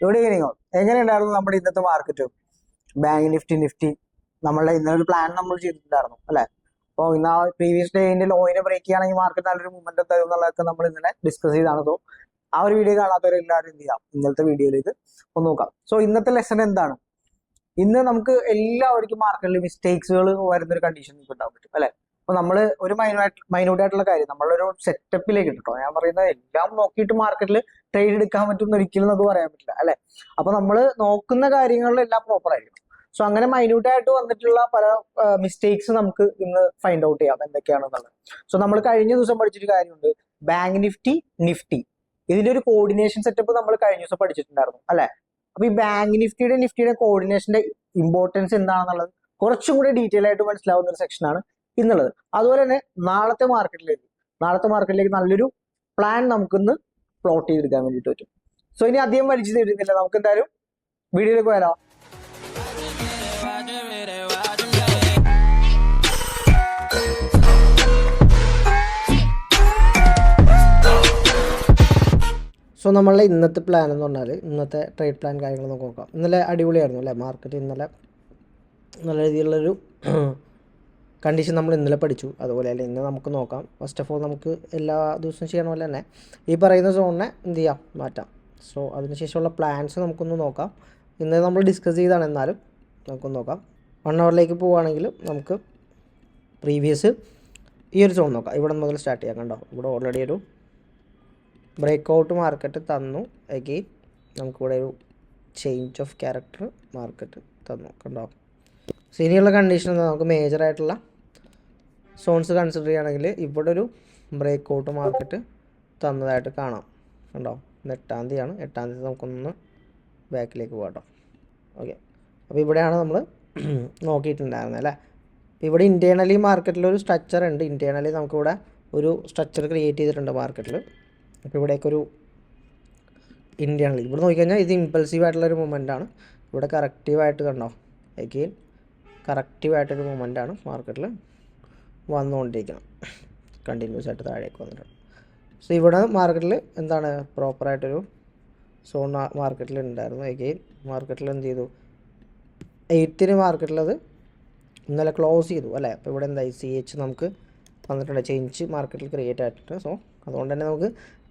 ഇവിടെ ഈവനിങ്ങോ എങ്ങനെയുണ്ടായിരുന്നു നമ്മുടെ ഇന്നത്തെ മാർക്കറ്റ്? ബാങ്ക് നിഫ്റ്റി നമ്മളുടെ ഇന്നലെ ഒരു പ്ലാൻ നമ്മൾ ചെയ്തിട്ടുണ്ടായിരുന്നു അല്ലെ? അപ്പോൾ ഇന്ന് ആ പ്രീവിയസ് ഡേന്റെ ലോയിനെ ബ്രേക്ക് ചെയ്യുകയാണെങ്കിൽ മാർക്കറ്റ് നല്ലൊരു മൂവ്മെന്റ് തരും എന്നുള്ളതൊക്കെ നമ്മൾ ഇന്നലെ ഡിസ്കസ് ചെയ്താണ്. സോ ആ ഒരു വീഡിയോ കാണാത്തവരെല്ലാവരും എന്ത് ചെയ്യാം, ഇന്നത്തെ വീഡിയോയിലേക്ക് ഒന്ന് നോക്കാം. സോ ഇന്നത്തെ ലെസൺ എന്താണ്? ഇന്ന് നമുക്ക് എല്ലാവർക്കും മാർക്കറ്റിൽ മിസ്റ്റേക്സുകൾ വരുന്നൊരു കണ്ടീഷൻ നമുക്ക് ഉണ്ടാകാൻ പറ്റും അല്ലെ? അപ്പൊ നമ്മൾ ഒരു മൈന്യൂട്ട് ആയിട്ടുള്ള കാര്യം നമ്മളൊരു സെറ്റപ്പിലേക്ക് ഇട്ടോ, ഞാൻ പറയുന്നത് എല്ലാം നോക്കിയിട്ട് മാർക്കറ്റിൽ ട്രേഡ് എടുക്കാൻ പറ്റും ഒരിക്കലും നമുക്ക് പറയാൻ പറ്റില്ല അല്ലെ? അപ്പൊ നമ്മൾ നോക്കുന്ന കാര്യങ്ങളിലെല്ലാം പ്രോപ്പർ ആയിരിക്കും. സോ അങ്ങനെ മൈന്യൂട്ട് ആയിട്ട് വന്നിട്ടുള്ള പല മിസ്റ്റേക്സ് നമുക്ക് ഇന്ന് ഫൈൻഡ് ഔട്ട് ചെയ്യാം എന്തൊക്കെയാണെന്നുള്ളത്. സോ നമ്മൾ കഴിഞ്ഞ ദിവസം പഠിച്ചൊരു കാര്യമുണ്ട്, ബാങ്ക് നിഫ്റ്റി ഇതിന്റെ ഒരു കോർഡിനേഷൻ സെറ്റപ്പ് നമ്മൾ കഴിഞ്ഞ ദിവസം പഠിച്ചിട്ടുണ്ടായിരുന്നു അല്ലെ? അപ്പൊ ഈ ബാങ്ക് നിഫ്റ്റിയുടെ കോർഡിനേഷന്റെ ഇമ്പോർട്ടൻസ് എന്താണെന്നുള്ളത് കുറച്ചും കൂടി ഡീറ്റെയിൽ ആയിട്ട് മനസ്സിലാവുന്ന ഒരു സെക്ഷനാണ് ഇന്നുള്ളത്. അതുപോലെ തന്നെ നാളത്തെ മാർക്കറ്റിലേക്ക് നല്ലൊരു പ്ലാൻ നമുക്കിന്ന് പ്ലോട്ട് ചെയ്തെടുക്കാൻ വേണ്ടിയിട്ട് പറ്റും. സോ ഇനി അധികം വലിച്ചു തരുന്നില്ല, നമുക്ക് എന്തായാലും വീഡിയോയിലേക്ക് വരാം. സോ നമ്മളുടെ ഇന്നത്തെ പ്ലാൻ എന്ന് പറഞ്ഞാൽ ഇന്നത്തെ ട്രേഡ് പ്ലാൻ കാര്യങ്ങൾ നമുക്ക് നോക്കാം. ഇന്നലെ അടിപൊളിയായിരുന്നു അല്ലേ മാർക്കറ്റ്? ഇന്നലെ നല്ല രീതിയിലുള്ളൊരു കണ്ടീഷൻ നമ്മൾ ഇന്നലെ പഠിച്ചു. അതുപോലെ അല്ലേ ഇന്ന് നമുക്ക് നോക്കാം. ഫസ്റ്റ് ഓഫ് ഓൾ നമുക്ക് എല്ലാ ദിവസവും ചെയ്യണ പോലെ തന്നെ ഈ പറയുന്ന സോണിനെ എന്ത് ചെയ്യാം, മാറ്റാം. സോ അതിനുശേഷമുള്ള പ്ലാൻസ് നമുക്കൊന്ന് നോക്കാം. ഇന്ന് നമ്മൾ ഡിസ്കസ് ചെയ്താണ്, എന്നാലും നമുക്കൊന്ന് നോക്കാം. 1 അവറിലേക്ക് പോവുകയാണെങ്കിൽ നമുക്ക് പ്രീവിയസ് ഈ ഒരു സോൺ നോക്കാം. ഇവിടെ മുതൽ സ്റ്റാർട്ട് ചെയ്യാം. കണ്ടോ, ഇവിടെ ഓൾറെഡി ഒരു ബ്രേക്ക് ഔട്ട് മാർക്കറ്റ് തന്നു. എഗെയിൻ നമുക്കിവിടെ ഒരു ചേഞ്ച് ഓഫ് ക്യാരക്ടർ മാർക്കറ്റ് തന്നു. കണ്ടോ, ഇനിയുള്ള കണ്ടീഷൻ എന്താ, നമുക്ക് മേജറായിട്ടുള്ള സോൺസ് കൺസിഡർ ചെയ്യുകയാണെങ്കിൽ ഇവിടെ ഒരു ബ്രേക്ക് ഔട്ട് മാർക്കറ്റ് തന്നതായിട്ട് കാണാം. കണ്ടോ, ഇന്ന് 8-ാം തീയതിയാണ്. 8-ാം തീയതി നമുക്കൊന്ന് ബാക്കിലേക്ക് പോകട്ടോ. ഓക്കെ, അപ്പോൾ ഇവിടെയാണ് നമ്മൾ നോക്കിയിട്ടുണ്ടായിരുന്നത് അല്ലേ? ഇവിടെ ഇൻറ്റേർണലി മാർക്കറ്റിലൊരു സ്ട്രക്ചർ ഉണ്ട്. ഇൻറ്റേർണലി നമുക്കിവിടെ ഒരു സ്ട്രക്ചർ ക്രിയേറ്റ് ചെയ്തിട്ടുണ്ട് മാർക്കറ്റിൽ. അപ്പോൾ ഇവിടേക്കൊരു ഇൻറ്റേർണലി ഇവിടെ നോക്കിക്കഴിഞ്ഞാൽ ഇത് ഇമ്പൾസീവ് ആയിട്ടുള്ളൊരു മൂവ്മെൻ്റാണ്. ഇവിടെ കറക്റ്റീവായിട്ട് കണ്ടോ, എഗെയിൻ കറക്റ്റീവായിട്ടൊരു മൂവ്മെൻ്റാണ് മാർക്കറ്റിൽ വന്നുകൊണ്ടിരിക്കണം. കണ്ടിന്യൂസ് ആയിട്ട് താഴേക്ക് വന്നിട്ടുണ്ട്. സോ ഇവിടെ മാർക്കറ്റിൽ എന്താണ് പ്രോപ്പറായിട്ടൊരു സോൺ മാർക്കറ്റിൽ ഉണ്ടായിരുന്നു. എഗെയിൻ മാർക്കറ്റിൽ എന്ത് ചെയ്തു, 8-ന് മാർക്കറ്റിലത് ഇന്നലെ ക്ലോസ് ചെയ്തു അല്ലേ? അപ്പോൾ ഇവിടെ എന്തായി, CH നമുക്ക് വന്നിട്ടുണ്ട്, ചേഞ്ച് മാർക്കറ്റിൽ ക്രിയേറ്റ് ആയിട്ടുണ്ട്. സോ അതുകൊണ്ട് തന്നെ നമുക്ക്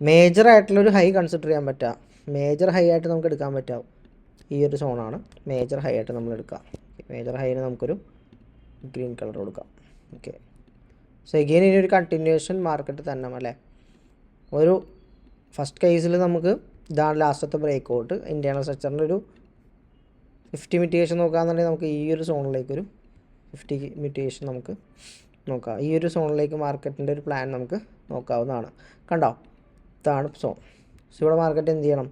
മേജറായിട്ടുള്ളൊരു ഹൈ കൺസിഡർ ചെയ്യാൻ പറ്റുക, മേജർ ഹൈ ആയിട്ട് നമുക്ക് എടുക്കാൻ പറ്റാം ഈ ഒരു സോണാണ് മേജർ ഹൈ ആയിട്ട് നമ്മൾ എടുക്കുക. മേജർ ഹൈന് നമുക്കൊരു ഗ്രീൻ കളർ കൊടുക്കാം. ഓക്കെ, സോ എഗെയിൻ ഇനി ഒരു കണ്ടിന്യൂഷൻ മാർക്കറ്റ് തന്നെ അല്ലേ? ഒരു ഫസ്റ്റ് കേസിൽ നമുക്ക് ഇതാണ് ലാസ്റ്റത്തെ ബ്രേക്ക് ഔട്ട്. ഇൻറ്റേർണൽ സ്ട്രക്ചറിൻ്റെ ഒരു 50 മിറ്റിഗേഷൻ നോക്കുകയാണെന്നുണ്ടെങ്കിൽ നമുക്ക് ഈ ഒരു സോണിലേക്കൊരു 50 മിറ്റിഗേഷൻ നമുക്ക് നോക്കാം. ഈ ഒരു സോണിലേക്ക് മാർക്കറ്റിൻ്റെ ഒരു പ്ലാൻ നമുക്ക് നോക്കാവുന്നതാണ്. കണ്ടോ, ഇതാണ് സോൺ. സോ ഇവിടെ മാർക്കറ്റ് എന്ത് ചെയ്യണം,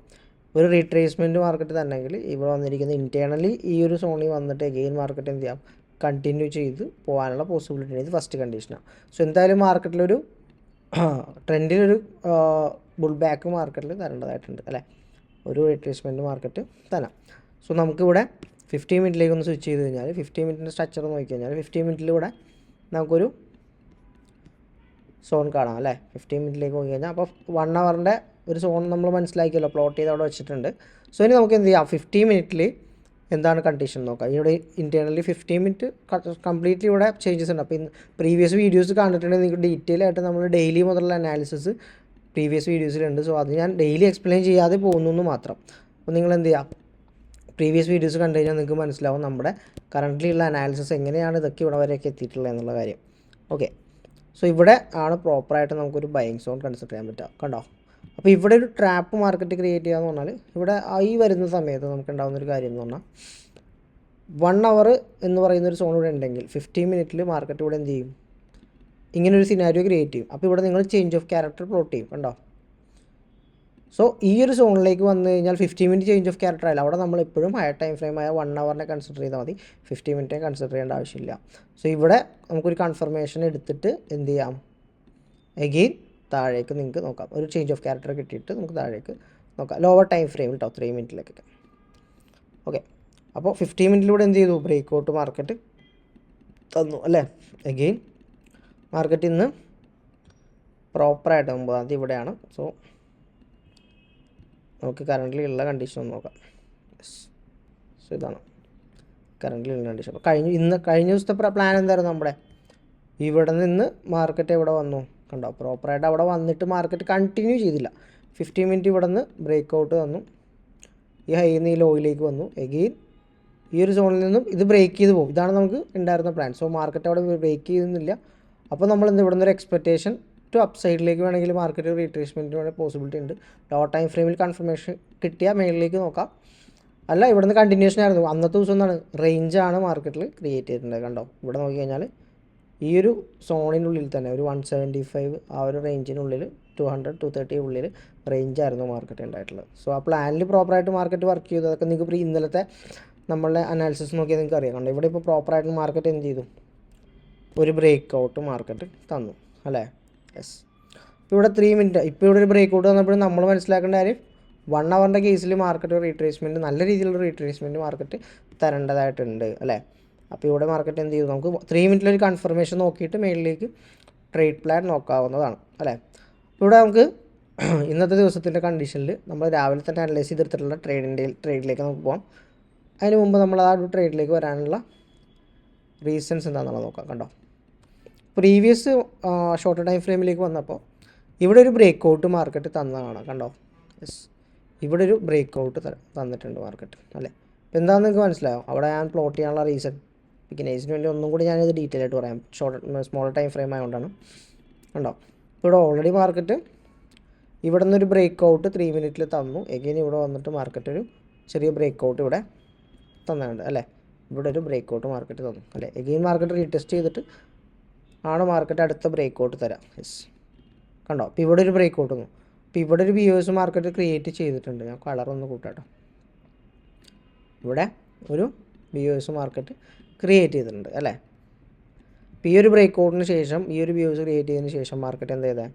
ഒരു റീട്രേസ്മെൻറ്റ് മാർക്കറ്റ് തന്നെങ്കിൽ ഇവിടെ വന്നിരിക്കുന്ന ഇൻറ്റേർണലി ഈ ഒരു സോണിൽ വന്നിട്ട് എഗെയിൻ മാർക്കറ്റ് എന്ത് ചെയ്യാം, കണ്ടിന്യൂ ചെയ്ത് പോകാനുള്ള പോസിബിലിറ്റി ഇത് ഫസ്റ്റ് കണ്ടീഷനാണ്. സോ എന്തായാലും മാർക്കറ്റിലൊരു ട്രെൻഡിലൊരു ബുൾ ബാക്ക് മാർക്കറ്റിൽ തരേണ്ടതായിട്ടുണ്ട് അല്ലേ? ഒരു റീട്രേസ്മെൻറ്റ് മാർക്കറ്റ് തരാം. സോ നമുക്കിവിടെ 50 മിനിറ്റിലേക്ക് ഒന്ന് സ്വിച്ച് ചെയ്ത് കഴിഞ്ഞാൽ 50 മിനിറ്റിൻ്റെ സ്ട്രക്ചർ നോക്കി കഴിഞ്ഞാൽ 50 മിനിറ്റിലൂടെ നമുക്കൊരു സോൺ കാണാം അല്ലേ? 50 മിനിറ്റിലേക്ക് നോക്കി കഴിഞ്ഞാൽ അപ്പോൾ 1 അവറിൻ്റെ ഒരു സോൺ നമ്മൾ മനസ്സിലാക്കിയല്ലോ, പ്ലോട്ട് ചെയ്ത് അവിടെ വെച്ചിട്ടുണ്ട്. സോ ഇനി നമുക്ക് എന്ത് ചെയ്യാം, 50 മിനിറ്റിൽ എന്താണ് കണ്ടീഷൻ നോക്കാം. ഇവിടെ ഇൻറ്റേർണലി 50 മിനിറ്റ് കംപ്ലീറ്റ്ലി ഇവിടെ ചേഞ്ചസ് ഉണ്ട്. അപ്പോൾ പ്രീവിയസ് വീഡിയോസ് കണ്ടിട്ടുണ്ടെങ്കിൽ നിങ്ങൾക്ക് ഡീറ്റെയിൽ ആയിട്ട് നമ്മൾ ഡെയിലി മുതലുള്ള അനാലിസിസ് പ്രീവിയസ് വീഡിയോസിലുണ്ട്. സോ അത് ഞാൻ ഡെയിലി എക്സ്പ്ലെയിൻ ചെയ്യാതെ പോകുന്നു എന്ന് മാത്രം. അപ്പോൾ നിങ്ങൾ എന്ത് ചെയ്യുക, പ്രീവിയസ് വീഡിയോസ് കണ്ടു കഴിഞ്ഞാൽ നിങ്ങൾക്ക് മനസ്സിലാവും നമ്മുടെ കറൻ്റ്ലി ഉള്ള അനാലിസിസ് എങ്ങനെയാണ് ഇതൊക്കെ ഇവിടെ വരെയൊക്കെ എത്തിയിട്ടുള്ളത് എന്നുള്ള കാര്യം. ഓക്കെ, സോ ഇവിടെ ആണ് പ്രോപ്പറായിട്ട് നമുക്കൊരു ബൈയിങ് സോൺ കൺസിഡർ ചെയ്യാൻ പറ്റുക. കണ്ടോ, അപ്പോൾ ഇവിടെ ഒരു ട്രാപ്പ് മാർക്കറ്റ് ക്രിയേറ്റ് ചെയ്യുക എന്ന് പറഞ്ഞാൽ ഇവിടെ ഈ വരുന്ന സമയത്ത് നമുക്ക് ഉണ്ടാകുന്നൊരു കാര്യം എന്ന് പറഞ്ഞാൽ 1 അവർ എന്ന് പറയുന്നൊരു സോൺ ഇവിടെ ഉണ്ടെങ്കിൽ 50 മിനിറ്റിൽ മാർക്കറ്റ് ഇവിടെ എന്ത് ചെയ്യും, ഇങ്ങനൊരു സിനാരിയോ ക്രിയേറ്റ് ചെയ്യും. അപ്പോൾ ഇവിടെ നിങ്ങൾ ചേഞ്ച് ഓഫ് ക്യാരക്ടർ പ്ലോട്ട് ചെയ്യും. കണ്ടോ, സോ ഈ ഒരു സോണിലേക്ക് വന്നു കഴിഞ്ഞാൽ 50 മിനിറ്റ് ചേഞ്ച് ഓഫ് ക്യാരക്ടർ ആയില്ല. അവിടെ നമ്മൾ എപ്പോഴും ഹയർ ടൈം ഫ്രെയിം ആയ 1 അവറിനെ കൺസിഡർ ചെയ്താൽ മതി, 50 മിനിറ്റിനെ കൺസിഡർ ചെയ്യേണ്ട ആവശ്യമില്ല. സോ ഇവിടെ നമുക്കൊരു കൺഫർമേഷൻ എടുത്തിട്ട് എന്ത് ചെയ്യാം, എഗെയിൻ താഴേക്ക് നിങ്ങൾക്ക് നോക്കാം. ഒരു ചേഞ്ച് ഓഫ് ക്യാരക്ടർ കിട്ടിയിട്ട് നമുക്ക് താഴേക്ക് നോക്കാം, ലോവർ ടൈം ഫ്രെയിം കേട്ടോ, 3 മിനിറ്റിലേക്കൊക്കെ. ഓക്കെ, അപ്പോൾ 50 മിനിറ്റിലൂടെ എന്ത് ചെയ്തു, ബ്രേക്ക് ഔട്ട് മാർക്കറ്റ് തന്നു അല്ലേ? എഗെയിൻ മാർക്കറ്റ് ഇന്ന് പ്രോപ്പറായിട്ട് 9-ാം തീയതി ഇവിടെയാണ്. സോ നമുക്ക് കറൻ്റ് ഉള്ള കണ്ടീഷൻ ഒന്ന് നോക്കാം. സോ ഇതാണ് കറൻ്റ് ഉള്ള കണ്ടീഷൻ. അപ്പോൾ കഴിഞ്ഞ ദിവസത്തെ പ്ലാൻ എന്തായിരുന്നു നമ്മുടെ? ഇവിടെ നിന്ന് മാർക്കറ്റ് എവിടെ വന്നു കണ്ടോ? പ്രോപ്പറായിട്ട് അവിടെ വന്നിട്ട് മാർക്കറ്റ് കണ്ടിന്യൂ ചെയ്തില്ല. 15 മിനിറ്റ് ഇവിടെ നിന്ന് ബ്രേക്ക് ഔട്ട് തന്നു, ഈ ഹൈയിൽ നിന്ന് ഈ ലോയിലേക്ക് വന്നു. എഗെയിൻ ഈ ഒരു സോണിൽ നിന്നും ഇത് ബ്രേക്ക് ചെയ്ത് പോകും. ഇതാണ് നമുക്ക് ഉണ്ടായിരുന്ന പ്ലാൻ. സോ മാർക്കറ്റ് അവിടെ ബ്രേക്ക് ചെയ്യുന്നില്ല. അപ്പോൾ നമ്മൾ ഇവിടെ നിന്നൊരു എക്സ്പെക്റ്റേഷൻ ടു അപ്പ് സൈഡിലേക്ക് വേണമെങ്കിൽ മാർക്കറ്റ് റീട്രേസ്മെൻറ്റിന് വേണമെങ്കിൽ പോസിബിലിറ്റി ഉണ്ട്. ലോ ടൈം ഫ്രെയിമിൽ കൺഫർമേഷൻ കിട്ടിയാൽ മേളിലേക്ക് നോക്കാം. അല്ല, ഇവിടെ നിന്ന് കണ്ടിന്യൂഷൻ ആയിരുന്നു. അന്നത്തെ ദിവസം എന്താണ് റേഞ്ചാണ് മാർക്കറ്റിൽ ക്രിയേറ്റ് ചെയ്തിട്ടുണ്ട്. കണ്ടോ, ഇവിടെ നോക്കിക്കഴിഞ്ഞാൽ ഈ ഒരു സോണിനുള്ളിൽ തന്നെ ഒരു 175 ആ ഒരു റേഞ്ചിനുള്ളിൽ 200 230 ഉള്ളിൽ റേഞ്ചായിരുന്നു മാർക്കറ്റ് ഉണ്ടായിട്ടുള്ളത്. സോ ആ പ്ലാനിൽ പ്രോപ്പറായിട്ട് മാർക്കറ്റ് വർക്ക് ചെയ്തു. അതൊക്കെ നിങ്ങൾക്ക് ഇന്നലത്തെ നമ്മളുടെ അനാലിസിസ് നോക്കിയാൽ നിങ്ങൾക്ക് അറിയാം. കണ്ടോ, ഇവിടെ ഇപ്പോൾ പ്രോപ്പറായിട്ട് മാർക്കറ്റ് എന്ത് ചെയ്തു? ഒരു ബ്രേക്ക് ഔട്ട് മാർക്കറ്റ് തന്നു അല്ലേ? യെസ്. ഇപ്പോൾ ഇവിടെ 3 മിനിറ്റ് ഇപ്പോൾ ഇവിടെ ഒരു ബ്രേക്ക് ഔട്ട് തന്നപ്പോഴും നമ്മൾ മനസ്സിലാക്കേണ്ട കാര്യം 1 അവറിൻ്റെ കേസിൽ മാർക്കറ്റ് റീട്രേസ്മെൻറ്റ്, നല്ല രീതിയിലുള്ള റീട്രേസ്മെൻറ്റ് മാർക്കറ്റ് തരേണ്ടതായിട്ടുണ്ട് അല്ലേ? അപ്പോൾ ഇവിടെ മാർക്കറ്റ് എന്ത് ചെയ്തു? നമുക്ക് 3 മിനിറ്റിലൊരു കൺഫർമേഷൻ നോക്കിയിട്ട് മേളിലേക്ക് ട്രേഡ് പ്ലാൻ നോക്കാവുന്നതാണ് അല്ലേ? ഇവിടെ നമുക്ക് ഇന്നത്തെ ദിവസത്തിൻ്റെ കണ്ടീഷനിൽ നമ്മൾ രാവിലെ തന്നെ അനലൈസ് ചെയ്തെടുത്തിട്ടുള്ള ട്രേഡിലേക്ക് നമുക്ക് പോകാം. അതിന് മുമ്പ് നമ്മൾ ആ ഒരു ട്രേഡിലേക്ക് വരാനുള്ള റീസൺസ് എന്താണെന്നുള്ളത് നോക്കാം. കണ്ടോ, പ്രീവിയസ് ഷോർട്ട് ടൈം ഫ്രെയിമിലേക്ക് വന്നപ്പോൾ ഇവിടെ ഒരു ബ്രേക്ക് ഔട്ട് മാർക്കറ്റ് തന്നതാണ്. കണ്ടോ, യെസ്, ഇവിടെ ഒരു ബ്രേക്ക് ഔട്ട് തന്നിട്ടുണ്ട് മാർക്കറ്റ് അല്ലേ? അപ്പോൾ എന്താണെന്ന് നിങ്ങൾക്ക് മനസ്സിലാവും. അവിടെ ഞാൻ പ്ലോട്ട് ചെയ്യാനുള്ള റീസൺ ബിഗിനേഴ്സിന് വേണ്ടി ഒന്നും കൂടി ഞാനിത് ഡീറ്റെയിൽ ആയിട്ട് പറയാം. സ്മോൾ ടൈം ഫ്രെയിം ആയതുകൊണ്ടാണ്. കണ്ടോ, ഇവിടെ ഓൾറെഡി മാർക്കറ്റ് ഇവിടെ നിന്നൊരു ബ്രേക്ക് ഔട്ട് 3 മിനിറ്റിൽ തന്നു. എഗെയിൻ ഇവിടെ വന്നിട്ട് മാർക്കറ്റ് ഒരു ചെറിയ ബ്രേക്ക് ഔട്ട് ഇവിടെ തന്നിട്ടുണ്ട് അല്ലേ? ഇവിടെ ഒരു ബ്രേക്ക് ഔട്ട് മാർക്കറ്റ് തന്നു അല്ലേ? എഗെയിൻ മാർക്കറ്റ് റീടെസ്റ്റ് ചെയ്തിട്ട് ആണ് മാർക്കറ്റ് അടുത്ത ബ്രേക്ക് ഔട്ട് തരാം. യെസ്, കണ്ടോ, അപ്പോൾ ഇവിടെ ഒരു ബ്രേക്ക് ഔട്ട് തന്നു. അപ്പോൾ ഇവിടെ ഒരു BOS മാർക്കറ്റ് ക്രിയേറ്റ് ചെയ്തിട്ടുണ്ട്. ഞാൻ കളറൊന്ന് കൂട്ടാട്ടോ. ഇവിടെ ഒരു BOS മാർക്കറ്റ് ക്രിയേറ്റ് ചെയ്തിട്ടുണ്ട് അല്ലേ? അപ്പോൾ ഈ ഒരു ബ്രേക്ക് ഔട്ടിന് ശേഷം ഈ ഒരു BOS ക്രിയേറ്റ് ചെയ്തതിന് ശേഷം മാർക്കറ്റ് എന്ത് ചെയ്തേ?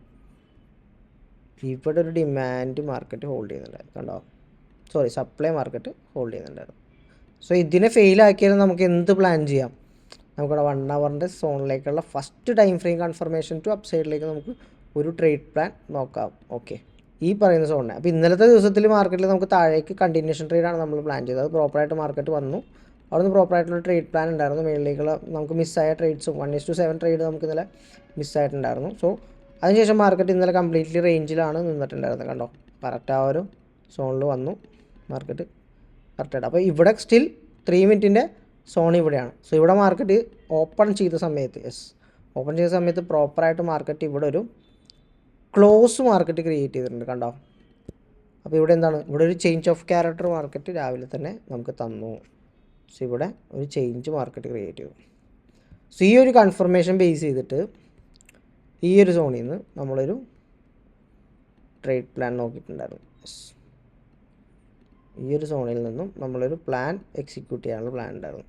ഇവിടെ ഒരു ഡിമാൻഡ് മാർക്കറ്റ് ഹോൾഡ് ചെയ്യുന്നുണ്ടായിരുന്നു. കണ്ടോ, സോറി, സപ്ലൈ മാർക്കറ്റ് ഹോൾഡ് ചെയ്യുന്നുണ്ടായിരുന്നു. സോ ഇതിനെ ഫെയിലാക്കിയാൽ നമുക്ക് എന്ത് പ്ലാൻ ചെയ്യാം? നമുക്കിവിടെ 1 അവറിൻ്റെ സോണിലേക്കുള്ള first time frame confirmation to up സൈഡിലേക്ക് നമുക്ക് ഒരു ട്രേഡ് പ്ലാൻ നോക്കാം. ഓക്കെ, ഈ പറയുന്ന സോണിനെ. അപ്പോൾ ഇന്നലത്തെ ദിവസത്തിൽ മാർക്കറ്റിൽ നമുക്ക് താഴേക്ക് കണ്ടിന്യൂഷൻ ട്രേഡാണ് നമ്മൾ പ്ലാൻ ചെയ്തത്. അത് പ്രോപ്പറായിട്ട് മാർക്കറ്റ് വന്നു. അവിടെ നിന്ന് പ്രോപ്പറായിട്ടുള്ള ട്രേഡ് പ്ലാൻ ഉണ്ടായിരുന്നു. മേളിലേക്കുള്ള നമുക്ക് മിസ്സായ ട്രേഡ്സും 1:7 ട്രേഡ് നമുക്ക് ഇന്നലെ മിസ്സായിട്ടുണ്ടായിരുന്നു. സോ അതിനുശേഷം മാർക്കറ്റ് ഇന്നലെ കംപ്ലീറ്റ്ലി റേഞ്ചിലാണ് നിന്നിട്ടുണ്ടായിരുന്നത്. കണ്ടോ, കറക്റ്റ് ആ ഒരു സോണിൽ വന്നു മാർക്കറ്റ് കറക്റ്റായിട്ട്. അപ്പോൾ ഇവിടെ സ്റ്റിൽ 3 മിനിറ്റിൻ്റെ സോൺ ഇവിടെയാണ്. സോ ഇവിടെ മാർക്കറ്റ് ഓപ്പൺ ചെയ്ത സമയത്ത്, ഓപ്പൺ ചെയ്ത സമയത്ത് പ്രോപ്പറായിട്ട് മാർക്കറ്റ് ഇവിടെ ഒരു ക്ലോസ് മാർക്കറ്റ് ക്രിയേറ്റ് ചെയ്തിട്ടുണ്ട്. കണ്ടോ, അപ്പോൾ ഇവിടെ എന്താണ്? ഇവിടെ ഒരു ചേഞ്ച് ഓഫ് ക്യാരക്ടർ മാർക്കറ്റ് രാവിലെ തന്നെ നമുക്ക് തന്നു. സോ ഇവിടെ ഒരു ചേഞ്ച് മാർക്കറ്റ് ക്രിയേറ്റ് ചെയ്തു. സോ ഈ ഒരു കൺഫർമേഷൻ ബേസ് ചെയ്തിട്ട് ഈ ഒരു സോണിൽ നിന്ന് നമ്മളൊരു ട്രേഡ് പ്ലാൻ നോക്കിയിട്ടുണ്ടായിരുന്നു. ഈ ഒരു സോണിൽ നിന്നും നമ്മളൊരു പ്ലാൻ എക്സിക്യൂട്ട് ചെയ്യാനുള്ള പ്ലാൻ ഉണ്ടായിരുന്നു.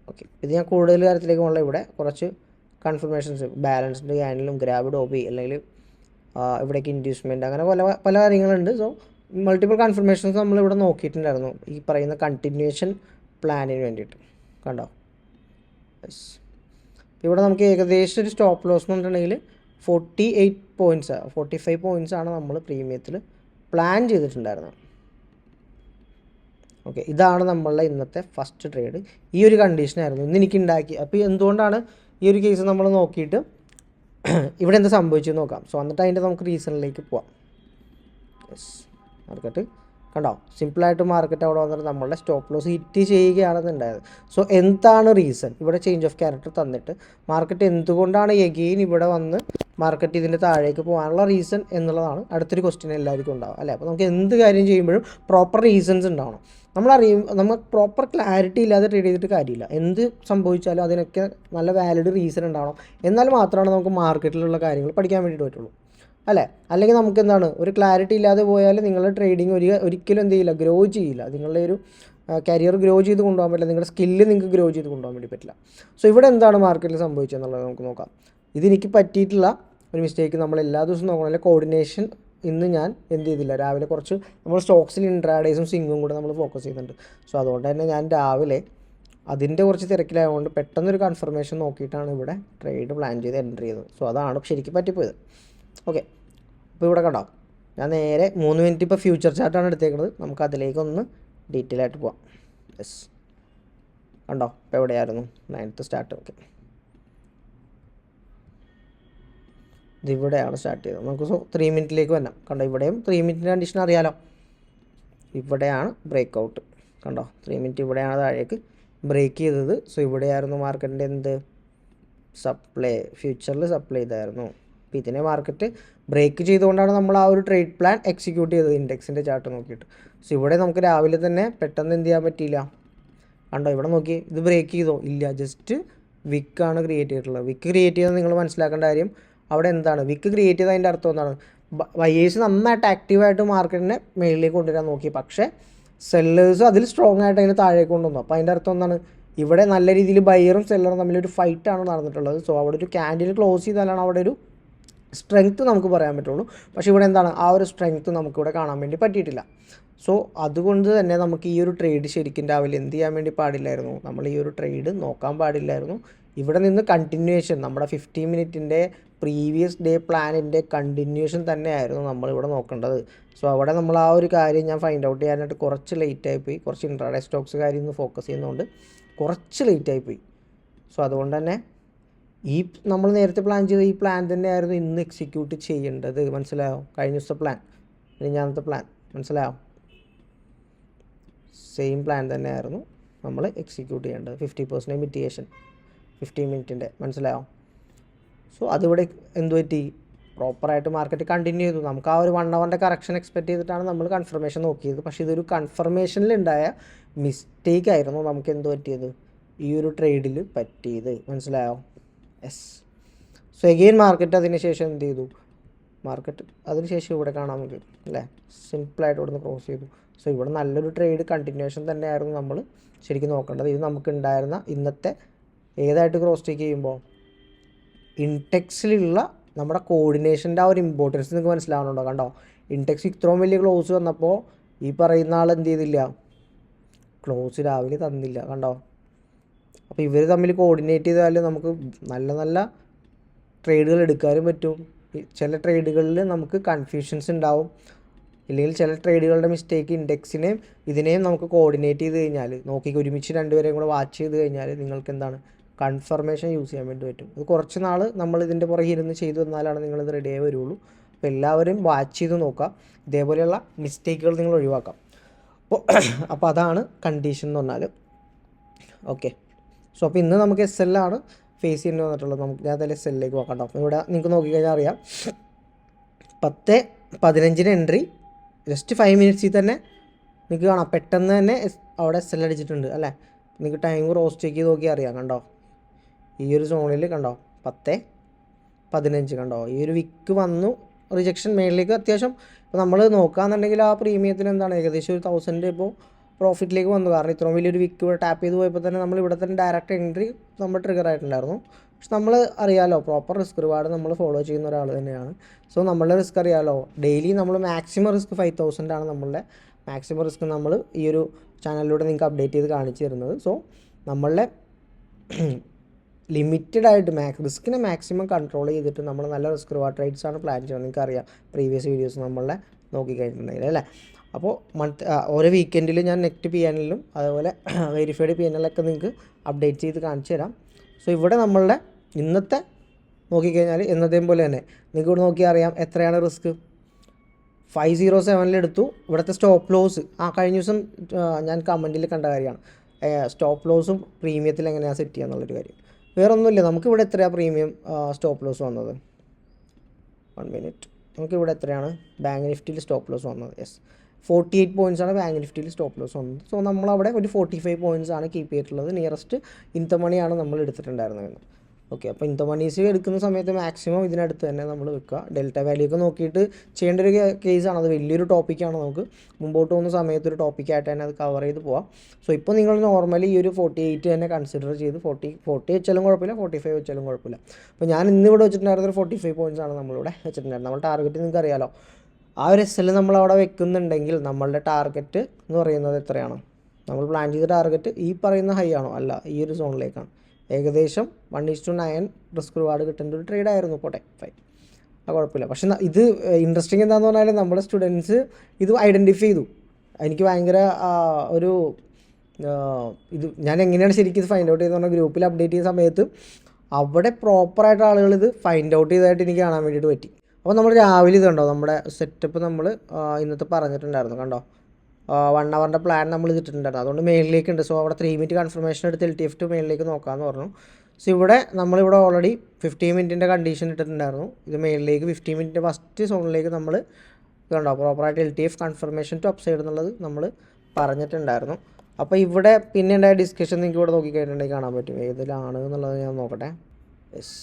ഓക്കെ, ഇത് ഞാൻ കൂടുതൽ കാര്യത്തിലേക്ക് പോകണം. ഇവിടെ കുറച്ച് കൺഫർമേഷൻസ്, ബാലൻസ്ഡ് ക്യാൻഡിലും ഗ്രാബ് ഡോബി അല്ലെങ്കിൽ ഇവിടേക്ക് ഇൻഡ്യൂസ്മെൻറ്റ്, അങ്ങനെ പല കാര്യങ്ങളുണ്ട്. സോ മൾട്ടിപ്പിൾ കൺഫർമേഷൻസ് നമ്മളിവിടെ നോക്കിയിട്ടുണ്ടായിരുന്നു ഈ പറയുന്ന കണ്ടിന്യൂഷൻ പ്ലാനിന് വേണ്ടിയിട്ട്. കണ്ടോ, യെസ്. ഇവിടെ നമുക്ക് ഏകദേശം ഒരു സ്റ്റോപ്പ് ലോസ് എന്ന് പറഞ്ഞിട്ടുണ്ടെങ്കിൽ 48 പോയിൻറ്റ്സ് 45 പോയിൻറ്റ്സ് ആണ് നമ്മൾ പ്രീമിയത്തിൽ പ്ലാൻ ചെയ്തിട്ടുണ്ടായിരുന്നത്. ഓക്കെ, ഇതാണ് നമ്മളുടെ ഇന്നത്തെ ഫസ്റ്റ് ട്രേഡ്. ഈ ഒരു കണ്ടീഷനായിരുന്നു ഇന്ന് എനിക്ക് ഉണ്ടാക്കി. അപ്പോൾ എന്തുകൊണ്ടാണ് ഈ ഒരു കേസ് നമ്മൾ നോക്കിയിട്ട് ഇവിടെ എന്താ സംഭവിച്ചെന്ന് നോക്കാം. സോ എന്നിട്ട് അതിൻ്റെ നമുക്ക് റീസണിലേക്ക് പോവാം. യെസ്, മാർക്കറ്റ് കണ്ടോ, സിമ്പിളായിട്ട് മാർക്കറ്റ് അവിടെ വന്നിട്ട് നമ്മളുടെ സ്റ്റോപ്പ് ലോസ് ഹിറ്റ് ചെയ്യുകയാണെന്നുണ്ടായത്. സോ എന്താണ് റീസൺ? ഇവിടെ ചേഞ്ച് ഓഫ് ക്യാരക്ടർ തന്നിട്ട് മാർക്കറ്റ് എന്തുകൊണ്ടാണ് എഗെയിൻ ഇവിടെ വന്ന് മാർക്കറ്റ് ഇതിൻ്റെ താഴേക്ക് പോകാനുള്ള റീസൺ എന്നുള്ളതാണ് അടുത്തൊരു ക്വസ്റ്റ്യൻ എല്ലാവർക്കും ഉണ്ടാവും അല്ലേ? അപ്പോൾ നമുക്ക് എന്ത് കാര്യം ചെയ്യുമ്പോഴും പ്രോപ്പർ റീസൺസ് ഉണ്ടാവണം. നമ്മൾ പ്രോപ്പർ ക്ലാരിറ്റി ഇല്ലാതെ ട്രേഡ് ചെയ്തിട്ട് കാര്യമില്ല. എന്ത് സംഭവിച്ചാലും അതിനൊക്കെ നല്ല വാലിഡ് റീസൺ ഉണ്ടാവണം. എന്നാൽ മാത്രമാണ് നമുക്ക് മാർക്കറ്റിലുള്ള കാര്യങ്ങൾ പഠിക്കാൻ വേണ്ടിയിട്ട് പറ്റുള്ളൂ അല്ലേ? അല്ലെങ്കിൽ നമുക്ക് എന്താണ്, ഒരു ക്ലാരിറ്റി ഇല്ലാതെ പോയാൽ നിങ്ങളുടെ ട്രേഡിങ് ഒരിക്കലും എന്ത് ചെയ്യില്ല, ഗ്രോ ചെയ്യില്ല. നിങ്ങളുടെ ഒരു കരിയർ ഗ്രോ ചെയ്ത് കൊണ്ടുപോകാൻ പറ്റില്ല. നിങ്ങളുടെ സ്കില്ല് നിങ്ങൾക്ക് ഗ്രോ ചെയ്ത് കൊണ്ടുപോകാൻ വേണ്ടി പറ്റില്ല. സോ ഇവിടെ എന്താണ് മാർക്കറ്റിൽ സംഭവിച്ചതെന്നുള്ളത് നമുക്ക് നോക്കാം. ഇതെനിക്ക് പറ്റിയിട്ടുള്ള ഒരു മിസ്റ്റേക്ക്. നമ്മൾ എല്ലാ ദിവസവും നോക്കണം. അല്ലെങ്കിൽ കോർഡിനേഷൻ ഇന്ന് ഞാൻ എന്ത് ചെയ്തില്ല, രാവിലെ കുറച്ച് നമ്മൾ സ്റ്റോക്സിൽ ഇൻട്രാഡേയ്സും സ്വിങ്ങും കൂടെ നമ്മൾ ഫോക്കസ് ചെയ്യുന്നുണ്ട്. സോ അതുകൊണ്ട് തന്നെ ഞാൻ രാവിലെ അതിൻ്റെ കുറച്ച് തിരക്കിലായതുകൊണ്ട് പെട്ടെന്നൊരു കൺഫർമേഷൻ നോക്കിയിട്ടാണ് ഇവിടെ ട്രേഡ് പ്ലാൻ ചെയ്ത് എൻ്റർ ചെയ്തത്. സോ അതാണ് ശരിക്കും പറ്റിപ്പോയത്. ഓക്കെ, അപ്പോൾ ഇവിടെ കണ്ടോ, ഞാൻ നേരെ 3 മിനിറ്റ് ഇപ്പോൾ ഫ്യൂച്ചർ ചാർട്ടാണ് എടുത്തേക്കുന്നത്. നമുക്ക് അതിലേക്കൊന്ന് ഡീറ്റെയിൽ ആയിട്ട് പോവാം. യെസ്, കണ്ടോ ഇപ്പോൾ എവിടെയായിരുന്നു 9th സ്റ്റാർട്ട്. ഓക്കെ, ഇതിവിടെയാണ് സ്റ്റാർട്ട് ചെയ്തത്. നമുക്ക് 3 മിനിറ്റിലേക്ക് വരാം. കണ്ടോ ഇവിടെയും 3 മിനിറ്റിൻ്റെ കണ്ടീഷൻ അറിയാലോ. ഇവിടെയാണ് ബ്രേക്ക് ഔട്ട്. കണ്ടോ 3 മിനിറ്റ് ഇവിടെയാണ് താഴേക്ക് ബ്രേക്ക് ചെയ്തത്. സോ ഇവിടെയായിരുന്നു മാർക്കറ്റിൻ്റെ എന്ത് സപ്ലൈ, ഫ്യൂച്ചറിൽ സപ്ലൈ ചെയ്തായിരുന്നു. അപ്പോൾ ഇതിനെ മാർക്കറ്റ് ബ്രേക്ക് ചെയ്തുകൊണ്ടാണ് നമ്മൾ ആ ഒരു ട്രേഡ് പ്ലാൻ എക്സിക്യൂട്ട് ചെയ്തത് ഇൻഡെക്സിൻ്റെ ചാർട്ട് നോക്കിയിട്ട്. സോ ഇവിടെ നമുക്ക് രാവിലെ തന്നെ പെട്ടെന്ന് എന്ത് ചെയ്യാൻ പറ്റിയില്ല. കണ്ടോ ഇവിടെ നോക്കി, ഇത് ബ്രേക്ക് ചെയ്തോ ഇല്ല, ജസ്റ്റ് വിക്കാണ് ക്രിയേറ്റ് ചെയ്തിട്ടുള്ളത്. വിക്ക് ക്രിയേറ്റ് ചെയ്തത് നിങ്ങൾ മനസ്സിലാക്കേണ്ട കാര്യം അവിടെ എന്താണ് വിക്ക് ക്രിയേറ്റ് ചെയ്തതിൻ്റെ അർത്ഥം എന്താണ്, ബയേഴ്സ് നന്നായിട്ട് ആക്റ്റീവായിട്ട് മാർക്കറ്റിനെ മേളിലേക്ക് കൊണ്ടുവരാൻ നോക്കി, പക്ഷേ സെല്ലേഴ്സ് അതിൽ സ്ട്രോങ് ആയിട്ട് അതിന് താഴേക്ക് കൊണ്ടുവന്നു. അപ്പോൾ അതിൻ്റെ അർത്ഥം എന്താണ്, ഇവിടെ നല്ല രീതിയിൽ ബയറും സെല്ലറും തമ്മിലൊരു ഫൈറ്റാണ് നടന്നിട്ടുള്ളത്. സോ അവിടെ ഒരു ക്യാൻഡിൽ ക്ലോസ് ചെയ്താലാണ് അവിടെ ഒരു സ്ട്രെങ്ത്ത് നമുക്ക് പറയാൻ പറ്റുള്ളൂ. പക്ഷേ ഇവിടെ എന്താണ്, ആ ഒരു സ്ട്രെങ്ത്ത് നമുക്കിവിടെ കാണാൻ വേണ്ടി പറ്റിയിട്ടില്ല. സോ അതുകൊണ്ട് തന്നെ നമുക്ക് ഈ ഒരു ട്രേഡ് ശരിക്കും രാവിലെ എന്ത് ചെയ്യാൻ വേണ്ടി പാടില്ലായിരുന്നു, നമ്മൾ ഈ ഒരു ട്രേഡ് നോക്കാൻ പാടില്ലായിരുന്നു. ഇവിടെ നിന്ന് കണ്ടിന്യൂവേഷൻ, നമ്മുടെ 15 മിനിറ്റിൻ്റെ പ്രീവിയസ് ഡേ പ്ലാനിൻ്റെ കണ്ടിന്യൂവേഷൻ തന്നെയായിരുന്നു നമ്മളിവിടെ നോക്കേണ്ടത്. സോ അവിടെ നമ്മൾ ആ ഒരു കാര്യം ഞാൻ ഫൈൻഡ് ഔട്ട് ചെയ്യാനായിട്ട് കുറച്ച് ലേറ്റായിപ്പോയി. കുറച്ച് ഇൻട്രാഡേ സ്റ്റോക്സ് കാര്യം ഒന്ന് ഫോക്കസ് ചെയ്യുന്നതുകൊണ്ട് കുറച്ച് ലേറ്റായിപ്പോയി. സോ അതുകൊണ്ട് തന്നെ ഈ നമ്മൾ നേരത്തെ പ്ലാൻ ചെയ്ത ഈ പ്ലാൻ തന്നെയായിരുന്നു ഇന്ന് എക്സിക്യൂട്ട് ചെയ്യേണ്ടത്. മനസ്സിലായോ? കഴിഞ്ഞ ദിവസത്തെ പ്ലാൻ, ഞാനത്തെ പ്ലാൻ മനസ്സിലായോ? സെയിം പ്ലാൻ തന്നെയായിരുന്നു നമ്മൾ എക്സിക്യൂട്ട് ചെയ്യേണ്ടത്. 50% മിറ്റിഗേഷൻ 15 മിനിറ്റിൻ്റെ, മനസ്സിലായോ? സോ അതിവിടെ എന്ത് പറ്റി, പ്രോപ്പറായിട്ട് മാർക്കറ്റ് കണ്ടിന്യൂ ചെയ്തു. നമുക്ക് ആ ഒരു 1 അവറിൻ്റെ കറക്ഷൻ എക്സ്പെക്റ്റ് ചെയ്തിട്ടാണ് നമ്മൾ കൺഫർമേഷൻ നോക്കിയത്. പക്ഷേ ഇതൊരു കൺഫർമേഷനിലുണ്ടായ മിസ്റ്റേക്ക് ആയിരുന്നു നമുക്ക് എന്ത് പറ്റിയത്, ഈ ഒരു ട്രേഡിൽ പറ്റിയത്. മനസ്സിലായോ? യെസ്. സോ എഗെയിൻ മാർക്കറ്റ് അതിനുശേഷം എന്ത് ചെയ്തു, മാർക്കറ്റ് അതിനുശേഷം ഇവിടെ കാണാൻ പറ്റും അല്ലേ, സിമ്പിളായിട്ട് ഇവിടെ നിന്ന് ക്രോസ് ചെയ്തു. സോ ഇവിടെ നല്ലൊരു ട്രേഡ് കണ്ടിന്യൂവേഷൻ തന്നെയായിരുന്നു നമ്മൾ ശരിക്കും നോക്കേണ്ടത്. ഇത് നമുക്ക് ഉണ്ടായിരുന്ന ഇന്നത്തെ ഏതായിട്ട് ക്രോസ് ചെക്ക് ചെയ്യുമ്പോൾ ഇൻടെക്സിലുള്ള നമ്മുടെ കോർഡിനേഷൻ്റെ ആ ഒരു ഇമ്പോർട്ടൻസ് നിങ്ങൾക്ക് മനസ്സിലാവുന്നുണ്ടോ? കണ്ടോ ഇൻടെക്സ് ഇത്രയും വലിയ ക്ലോസ് വന്നപ്പോൾ ഈ പറയുന്ന ആൾ എന്ത് ചെയ്തില്ല, ക്ലോസ് രാവിലെ തന്നില്ല. കണ്ടോ, അപ്പോൾ ഇവർ തമ്മിൽ കോർഡിനേറ്റ് ചെയ്താൽ നമുക്ക് നല്ല നല്ല ട്രേഡുകൾ എടുക്കാനും പറ്റും. ചില ട്രേഡുകളിൽ നമുക്ക് കൺഫ്യൂഷൻസ് ഉണ്ടാവും, ഇല്ലെങ്കിൽ ചില ട്രേഡുകളുടെ മിസ്റ്റേക്ക് ഇൻഡെക്സിനെയും ഇതിനെയും നമുക്ക് കോർഡിനേറ്റ് ചെയ്ത് കഴിഞ്ഞാൽ, നോക്കി ഒരുമിച്ച് രണ്ടുപേരെയും കൂടെ വാച്ച് ചെയ്ത് കഴിഞ്ഞാൽ നിങ്ങൾക്ക് എന്താണ് കൺഫർമേഷൻ യൂസ് ചെയ്യാൻ വേണ്ടി പറ്റും. അത് കുറച്ച് നാൾ നമ്മൾ ഇതിൻ്റെ പുറകെ ഇരുന്ന് ചെയ്തു വന്നാലാണ് നിങ്ങളിത് റെഡിയായി വരുള്ളൂ. അപ്പോൾ എല്ലാവരും വാച്ച് ചെയ്ത് നോക്കുക, ഇതേപോലെയുള്ള മിസ്റ്റേക്കുകൾ നിങ്ങൾ ഒഴിവാക്കാം. അപ്പോൾ അതാണ് കണ്ടീഷൻ എന്ന് പറഞ്ഞാൽ. ഓക്കെ, സോ അപ്പോൾ ഇന്ന് നമുക്ക് SL ആണ് ഫേസ് ചെയ്യേണ്ടി വന്നിട്ടുള്ളത്. നമുക്ക് ഞാൻ അതിൽ SL പോകാം. കേട്ടോ, അപ്പോൾ ഇവിടെ നിങ്ങൾക്ക് നോക്കിക്കഴിഞ്ഞാൽ അറിയാം 10:15 എൻട്രി, ജസ്റ്റ് 5 മിനിറ്റ്സിൽ തന്നെ നിങ്ങൾക്ക് കാണാം പെട്ടെന്ന് തന്നെ അവിടെ SL അടിച്ചിട്ടുണ്ട് അല്ലേ. നിങ്ങൾക്ക് ടൈം ക്രോസ് ചെക്ക് ചെയ്ത് നോക്കി അറിയാം. കണ്ടോ ഈ ഒരു സോണിൽ കണ്ടോ 10:15 കണ്ടോ, ഈ ഒരു വിക്ക് വന്നു റിജക്ഷൻ മേളിലേക്ക്. അത്യാവശ്യം ഇപ്പോൾ നമ്മൾ നോക്കുകയാണെന്നുണ്ടെങ്കിൽ ആ പ്രീമിയത്തിന് എന്താണ് ഏകദേശം 1000 ഇപ്പോൾ പ്രോഫിറ്റിലേക്ക് വന്നു. കാരണം ഇത്രയും വലിയൊരു വിക്ക് ഇവിടെ ടാപ്പ് ചെയ്ത് പോയപ്പോൾ തന്നെ നമ്മൾ ഇവിടെ തന്നെ ഡയറക്റ്റ് എൻട്രി നമ്മൾ ട്രിഗർ ആയിട്ടുണ്ടായിരുന്നു. പക്ഷെ നമ്മൾ അറിയാലോ പ്രോപ്പർ റിസ്ക് റിവാർഡ് നമ്മൾ ഫോളോ ചെയ്യുന്ന ഒരാൾ തന്നെയാണ്. സോ നമ്മളുടെ റിസ്ക് അറിയാലോ, ഡെയിലി നമ്മൾ മാക്സിമം റിസ്ക് 5000 ആണ് നമ്മളുടെ മാക്സിമം റിസ്ക് നമ്മൾ ഈ ഒരു ചാനലിലൂടെ നിങ്ങൾക്ക് അപ്ഡേറ്റ് ചെയ്ത് കാണിച്ചു തരുന്നത്. സോ നമ്മളുടെ ലിമിറ്റഡ് ആയിട്ട് റിസ്കിനെ മാക്സിമം കൺട്രോൾ ചെയ്തിട്ട് നമ്മൾ നല്ല റിസ്ക് റിവാർഡ് ട്രേഡ്സ് ആണ് പ്ലാൻ ചെയ്യുന്നത്. നിങ്ങൾക്ക് അറിയാം പ്രീവിയസ് വീഡിയോസ് നമ്മളെ നോക്കിക്കഴിഞ്ഞിട്ടുണ്ടെങ്കിൽ അല്ലേ. അപ്പോൾ ഓരോ വീക്കെൻഡിൽ ഞാൻ നെറ്റ് PNL അതുപോലെ വെരിഫൈഡ് PNL നിങ്ങൾക്ക് അപ്ഡേറ്റ് ചെയ്ത് കാണിച്ചു തരാം. സോ ഇവിടെ നമ്മളുടെ ഇന്നത്തെ നോക്കിക്കഴിഞ്ഞാൽ എന്നതേം പോലെ തന്നെ നിങ്ങൾക്ക് ഇവിടെ നോക്കിയാൽ അറിയാം എത്രയാണ് റിസ്ക്. 507 എടുത്തു. ഇവിടുത്തെ സ്റ്റോപ്പ് ലോസ് കഴിഞ്ഞ ദിവസം ഞാൻ കമൻറ്റിൽ കണ്ട കാര്യമാണ്. സ്റ്റോപ്പ് ലോസും പ്രീമിയത്തിൽ എങ്ങനെയാണ് സെറ്റ് ചെയ്യുക എന്നുള്ളൊരു കാര്യം. വേറെ ഒന്നുമില്ല, നമുക്കിവിടെ എത്രയാണ് പ്രീമിയം സ്റ്റോപ്പ് ലോസ് വന്നത്, 1 മിനിറ്റ്. നമുക്കിവിടെ എത്രയാണ് ബാങ്ക് നിഫ്റ്റിയിൽ സ്റ്റോപ്പ് ലോസ് വന്നത്? യെസ്, 48 പോയിൻറ്റ്സാണ് ബാങ്ക് നിഫ്റ്റിയിൽ സ്റ്റോപ്പ് ലോസ് വന്നത്. സോ നമ്മളവിടെ ഒരു 45 പോയിൻറ്റ്സ് ആണ് കീപ്പ് ചെയ്തിട്ടുള്ളത്. നിയറസ്റ്റ് ഇൻതമണിയാണ് നമ്മൾ എടുത്തിട്ടുണ്ടായിരുന്നത്. ഓക്കെ, അപ്പോൾ ഇൻതമണീസ് എടുക്കുന്ന സമയത്ത് മാക്സിമം ഇതിനടുത്ത് തന്നെ നമ്മൾ വെക്കുക. ഡെൽറ്റ വാല്യൂ ഒക്കെ നോക്കിയിട്ട് ചെയ്യേണ്ട ഒരു കേസാണ്. അത് വലിയൊരു ടോപ്പിക്കാണ്, നമുക്ക് മുമ്പോട്ട് പോകുന്ന സമയത്ത് ഒരു ടോപ്പിക്കായിട്ട് തന്നെ അത് കവർ ചെയ്ത് പോവാം. സോ ഇപ്പോൾ നിങ്ങൾ നോർമലി ഈ ഒരു 48 തന്നെ കൺസിഡർ ചെയ്ത് 40 വെച്ചാലും കുഴപ്പമില്ല, 45 വെച്ചാലും കുഴപ്പമില്ല. അപ്പോൾ ഞാൻ ഇന്നിവിടെ വെച്ചിട്ടുണ്ടായിരുന്ന ഒരു 45 പോയിൻറ്റ്സ് ആണ് നമ്മളിവിടെ വെച്ചിട്ടുണ്ടായിരുന്നത്. നമ്മൾ ടാർഗറ്റ് നിങ്ങൾക്ക് അറിയാലോ, ആ ഒരു SL നമ്മളവിടെ വെക്കുന്നുണ്ടെങ്കിൽ നമ്മളുടെ ടാർഗറ്റ് എന്ന് പറയുന്നത് എത്രയാണ്, നമ്മൾ പ്ലാൻ ചെയ്ത ടാർഗറ്റ് ഈ പറയുന്ന ഹൈ ആണോ? അല്ല, ഈ ഒരു സോണിലേക്കാണ്. ഏകദേശം 1:9 റിസ്ക് റിവാർഡ് കിട്ടേണ്ട ഒരു ട്രേഡായിരുന്നു. പോട്ടെ, ഫൈൻ. കുഴപ്പമില്ല. പക്ഷെ ഇത് ഇൻട്രസ്റ്റിംഗ് എന്താണെന്ന് പറഞ്ഞാൽ നമ്മുടെ സ്റ്റുഡൻസ് ഇത് ഐഡൻറ്റിഫൈ ചെയ്തു. എനിക്ക് ഭയങ്കര ഒരു ഇത് ഞാൻ എങ്ങനെയാണ് ശരിക്കും ഇത് ഫൈൻഡ് ഔട്ട് ചെയ്തെന്ന് പറഞ്ഞാൽ ഗ്രൂപ്പിൽ അപ്ഡേറ്റ് ചെയ്യുന്ന സമയത്ത് അവിടെ പ്രോപ്പറായിട്ട് ആളുകൾ ഇത് ഫൈൻഡ് ഔട്ട് ചെയ്തതായിട്ട് എനിക്ക് കാണാൻ വേണ്ടിയിട്ട് പറ്റി. അപ്പോൾ നമ്മൾ രാവിലെ ഇത് കണ്ടോ, നമ്മുടെ സെറ്റപ്പ് നമ്മൾ ഇന്നത്തെ പറഞ്ഞിട്ടുണ്ടായിരുന്നു കണ്ടോ, 1 അവറിൻ്റെ പ്ലാൻ നമ്മൾ ഇതിട്ടുണ്ടായിരുന്നു. അതുകൊണ്ട് മേളിലേക്ക് ഉണ്ട്. സോ അവിടെ 3 മിനിറ്റ് കൺഫർമേഷൻ എടുത്ത് LTF ടു മേളിലേക്ക് നോക്കാമെന്ന് പറഞ്ഞു. സോ ഇവിടെ നമ്മളിവിടെ ഓൾറെഡി 15 മിനിറ്റിൻ്റെ കണ്ടീഷൻ ഇട്ടിട്ടുണ്ടായിരുന്നു. ഇത് മേളിലേക്ക് 15 മിനിറ്റ് ഫസ്റ്റ് സോണിലേക്ക് നമ്മൾ ഇത് കണ്ടോ പ്രോപ്പറായിട്ട് LTF കൺഫർമേഷൻ ടു അപ്സൈഡ് എന്നുള്ളത് നമ്മൾ പറഞ്ഞിട്ടുണ്ടായിരുന്നു. അപ്പോൾ ഇവിടെ പിന്നെ ഉണ്ടായ ഡിസ്കഷൻ നിങ്ങൾക്ക് ഇവിടെ നോക്കിക്കഴിഞ്ഞിട്ടുണ്ടെങ്കിൽ കാണാൻ പറ്റും ഏതിലാണ് എന്നുള്ളത്. ഞാൻ നോക്കട്ടെ. യെസ്,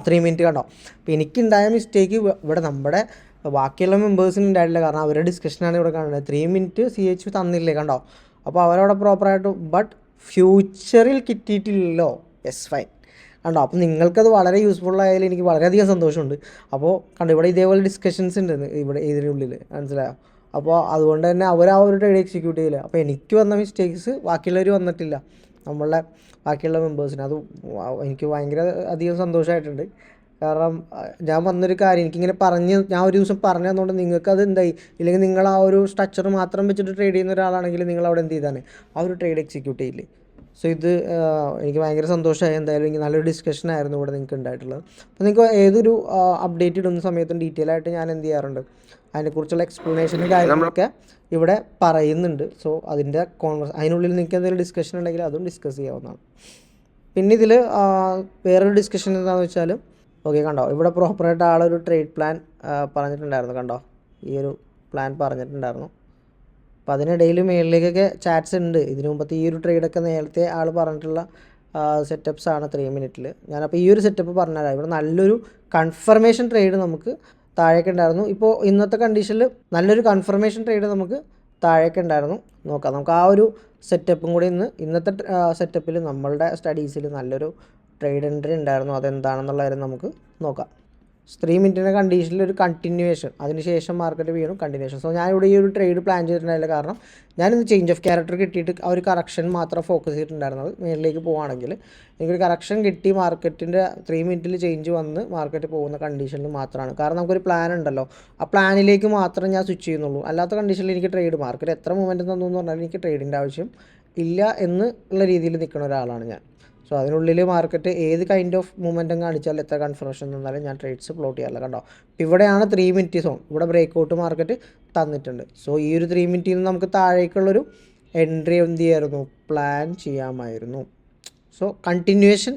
3 മിനിറ്റ് കണ്ടോ. അപ്പോൾ എനിക്കുണ്ടായ മിസ്റ്റേക്ക് ഇവിടെ നമ്മുടെ ബാക്കിയുള്ള മെമ്പേഴ്സിന് ഉണ്ടായിട്ടില്ല. കാരണം അവരുടെ ഡിസ്കഷനാണ് ഇവിടെ കാണുന്നത്. 3 മിനിറ്റ് CH തന്നില്ലേ കണ്ടോ. അപ്പോൾ അവരവിടെ പ്രോപ്പറായിട്ട് ബട്ട് ഫ്യൂച്ചറിൽ കിട്ടിയിട്ടില്ലല്ലോ. യെസ്, ഫൈൻ കണ്ടോ. അപ്പോൾ നിങ്ങൾക്കത് വളരെ യൂസ്ഫുള്ളായാലും എനിക്ക് വളരെയധികം സന്തോഷമുണ്ട്. അപ്പോൾ കണ്ടോ ഇവിടെ ഇതേപോലെ ഡിസ്കഷൻസ് ഉണ്ട് ഇവിടെ ഇതിനുള്ളിൽ, മനസ്സിലായോ. അപ്പോൾ അതുകൊണ്ട് തന്നെ അവർ ആ ഒരു ട്രേഡ് എക്സിക്യൂട്ട് ചെയ്യില്ല. അപ്പോൾ എനിക്ക് വന്ന മിസ്റ്റേക്സ് ബാക്കിയുള്ളവർ വന്നിട്ടില്ല, നമ്മളുടെ ബാക്കിയുള്ള മെമ്പേഴ്സിന്. അത് എനിക്ക് ഭയങ്കര അധികം സന്തോഷമായിട്ടുണ്ട്. കാരണം ഞാൻ വന്നൊരു കാര്യം എനിക്കിങ്ങനെ ഞാൻ ഒരു ദിവസം പറഞ്ഞു തന്നുകൊണ്ട് നിങ്ങൾക്കത് എന്തായി, ഇല്ലെങ്കിൽ നിങ്ങൾ ആ ഒരു സ്ട്രക്ചർ മാത്രം വെച്ചിട്ട് ട്രേഡ് ചെയ്യുന്ന ഒരാളാണെങ്കിൽ നിങ്ങൾ അവിടെ എന്ത് ചെയ്താണ് ആ ഒരു ട്രേഡ് എക്സിക്യൂട്ട് ചെയ്യില്ലേ. സോ ഇത് എനിക്ക് ഭയങ്കര സന്തോഷമായി. എന്തായാലും എനിക്ക് നല്ലൊരു ഡിസ്കഷൻ ആയിരുന്നു ഇവിടെ നിങ്ങൾക്ക് ഉണ്ടായിട്ടുള്ളത്. അപ്പോൾ നിങ്ങൾക്ക് ഏതൊരു അപ്ഡേറ്റ് ഇടുന്ന സമയത്തും ഡീറ്റെയിൽ ആയിട്ട് ഞാൻ എന്ത് ചെയ്യാറുണ്ട്, അതിനെക്കുറിച്ചുള്ള എക്സ്പ്ലനേഷനും കാര്യങ്ങളൊക്കെ ഇവിടെ പറയുന്നുണ്ട്. സോ അതിനുള്ളിൽ നിങ്ങൾക്ക് എന്തെങ്കിലും ഡിസ്കഷൻ ഉണ്ടെങ്കിൽ അതും ഡിസ്കസ് ചെയ്യാവുന്നതാണ്. പിന്നെ ഇതിൽ വേറൊരു ഡിസ്കഷൻ എന്താണെന്ന് വെച്ചാൽ, ഓക്കെ കണ്ടോ ഇവിടെ പ്രോപ്പറായിട്ട് ആളൊരു ട്രേഡ് പ്ലാൻ പറഞ്ഞിട്ടുണ്ടായിരുന്നു കണ്ടോ, ഈ ഒരു പ്ലാൻ പറഞ്ഞിട്ടുണ്ടായിരുന്നു. അപ്പോൾ അതിനിടയിൽ മേളിലേക്കൊക്കെ ചാറ്റ്സ് ഉണ്ട്. ഇതിനു മുമ്പത്തെ ഈ ഒരു ട്രേഡൊക്കെ നേരത്തെ ആൾ പറഞ്ഞിട്ടുള്ള സെറ്റപ്പ്സാണ് 3 മിനിറ്റിൽ. ഞാനപ്പോൾ ഈ ഒരു സെറ്റപ്പ് പറഞ്ഞുതരാം. ഇവിടെ നല്ലൊരു കൺഫർമേഷൻ ട്രേഡ് നമുക്ക് താഴേക്ക് ഉണ്ടായിരുന്നു. ഇപ്പോൾ ഇന്നത്തെ കണ്ടീഷനിൽ നല്ലൊരു കൺഫർമേഷൻ ട്രേഡ് നമുക്ക് താഴേക്ക് ഉണ്ടായിരുന്നു. നോക്കാം, നമുക്ക് ആ ഒരു സെറ്റപ്പും കൂടി ഇന്നത്തെ സെറ്റപ്പിൽ നമ്മളുടെ സ്റ്റഡീസിൽ നല്ലൊരു ട്രേഡ് എൻട്രി ഉണ്ടായിരുന്നു. അതെന്താണെന്നുള്ള കാര്യം നമുക്ക് നോക്കാം. 3 മിനിറ്റിൻ്റെ കണ്ടീഷനിൽ ഒരു കണ്ടിന്യൂവേഷൻ, അതിനുശേഷം മാർക്കറ്റ് വീണു കണ്ടിന്യൂവേഷൻ. സോ ഞാനിവിടെ ഈ ഒരു ട്രേഡ് പ്ലാൻ ചെയ്തിട്ടുണ്ടായില്ല. കാരണം ഞാനിന്ന് ചേഞ്ച് ഓഫ് ക്യാരക്ടർ കിട്ടിയിട്ട് ആ ഒരു കറക്ഷൻ മാത്രം ഫോക്കസ് ചെയ്തിട്ടുണ്ടായിരുന്നത്. മേളിലേക്ക് പോവുകയാണെങ്കിൽ എനിക്കൊരു കറക്ഷൻ കിട്ടി, മാർക്കറ്റിൻ്റെ 3 മിനിറ്റിൽ ചേഞ്ച് വന്ന് മാർക്കറ്റ് പോകുന്ന കണ്ടീഷനിൽ മാത്രമാണ്. കാരണം നമുക്കൊരു പ്ലാൻ ഉണ്ടല്ലോ, ആ പ്ലാനിലേക്ക് മാത്രം ഞാൻ സ്വിച്ച് ചെയ്യുന്നുള്ളൂ. അല്ലാത്ത കണ്ടീഷനിൽ എനിക്ക് ട്രേഡ് മാർക്കറ്റ് എത്ര മൂവ്മെൻറ്റ് തന്നു എന്ന് പറഞ്ഞാൽ എനിക്ക് ട്രേഡിൻ്റെ ആവശ്യം ഇല്ല എന്നുള്ള രീതിയിൽ നിൽക്കുന്ന ഒരാളാണ് ഞാൻ. സോ അതിനുള്ളിൽ മാർക്കറ്റ് ഏത് കൈൻഡ് ഓഫ് മൂവ്മെൻറ്റും കാണിച്ചാൽ എത്ര കൺഫർമേഷൻ തന്നാലും ഞാൻ ട്രേഡ്സ് പ്ലോട്ട് ചെയ്യാറില്ല കണ്ടോ. ഇപ്പോൾ ഇവിടെയാണ് 3 മിനിറ്റ് സോൺ, ഇവിടെ ബ്രേക്ക് ഔട്ട് മാർക്കറ്റ് തന്നിട്ടുണ്ട്. സോ ഈ ഒരു 3 മിനിറ്റിൽ നിന്ന് നമുക്ക് താഴേക്കുള്ളൊരു എൻട്രി എന്ത് ചെയ്യായിരുന്നു, പ്ലാൻ ചെയ്യാമായിരുന്നു. സോ കണ്ടിന്യൂവേഷൻ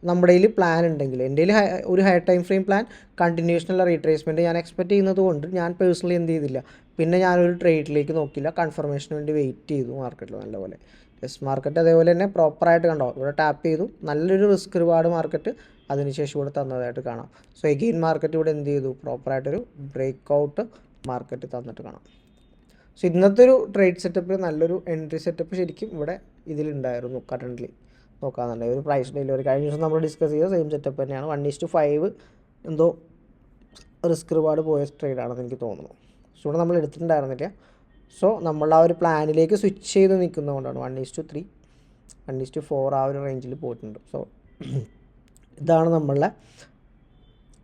നമ്മുടെ കയ്യിൽ പ്ലാൻ ഉണ്ടെങ്കിൽ, എൻ്റെ കയ്യിൽ ഒരു ഹയർ ടൈം ഫ്രെയിം പ്ലാൻ കണ്ടിന്യൂഷനുള്ള റീട്രേസ്മെൻറ്റ് ഞാൻ എക്സ്പെക്ട് ചെയ്യുന്നത് കൊണ്ട് ഞാൻ പേഴ്സണലി എന്ത് ചെയ്തില്ല, പിന്നെ ഞാനൊരു ട്രേഡിലേക്ക് നോക്കിയില്ല, കൺഫർമേഷന് വേണ്ടി വെയിറ്റ് ചെയ്തു മാർക്കറ്റിൽ നല്ലപോലെ. മാർക്കറ്റ് അതേപോലെ തന്നെ പ്രോപ്പറായിട്ട് കണ്ടോ, ഇവിടെ ടാപ്പ് ചെയ്തു, നല്ലൊരു റിസ്ക് റിവാർഡ് മാർക്കറ്റ് അതിനുശേഷം ഇവിടെ തന്നതായിട്ട് കാണാം. സോ എഗെയിൻ മാർക്കറ്റ് ഇവിടെ എന്ത് ചെയ്തു, പ്രോപ്പറായിട്ടൊരു ബ്രേക്ക് ഔട്ട് മാർക്കറ്റ് തന്നിട്ട് കാണാം. സോ ഇന്നത്തെ ഒരു ട്രേഡ് സെറ്റപ്പിൽ നല്ലൊരു എൻട്രി സെറ്റപ്പ് ശരിക്കും ഇവിടെ ഇതിലുണ്ടായിരുന്നു. കറൻ്റ്ലി നോക്കാന്നുണ്ടെങ്കിൽ ഒരു പ്രൈസ് ഡെലിവറി കഴിഞ്ഞ ദിവസം നമ്മൾ ഡിസ്കസ് ചെയ്ത സെയിം സെറ്റപ്പ് തന്നെയാണ്. 1:5 എന്തോ റിസ്ക് റിവാർഡ് പോയ ട്രേഡാണെന്ന് എനിക്ക് തോന്നുന്നു. സോ ഇവിടെ നമ്മൾ എടുത്തിട്ടുണ്ടായിരുന്നില്ല. സോ നമ്മൾ ആ ഒരു പ്ലാനിലേക്ക് സ്വിച്ച് ചെയ്ത് നിൽക്കുന്നതുകൊണ്ടാണ് 1:3, 1:4 ആ ഒരു റേഞ്ചിൽ പോയിട്ടുണ്ട്. സോ ഇതാണ് നമ്മളുടെ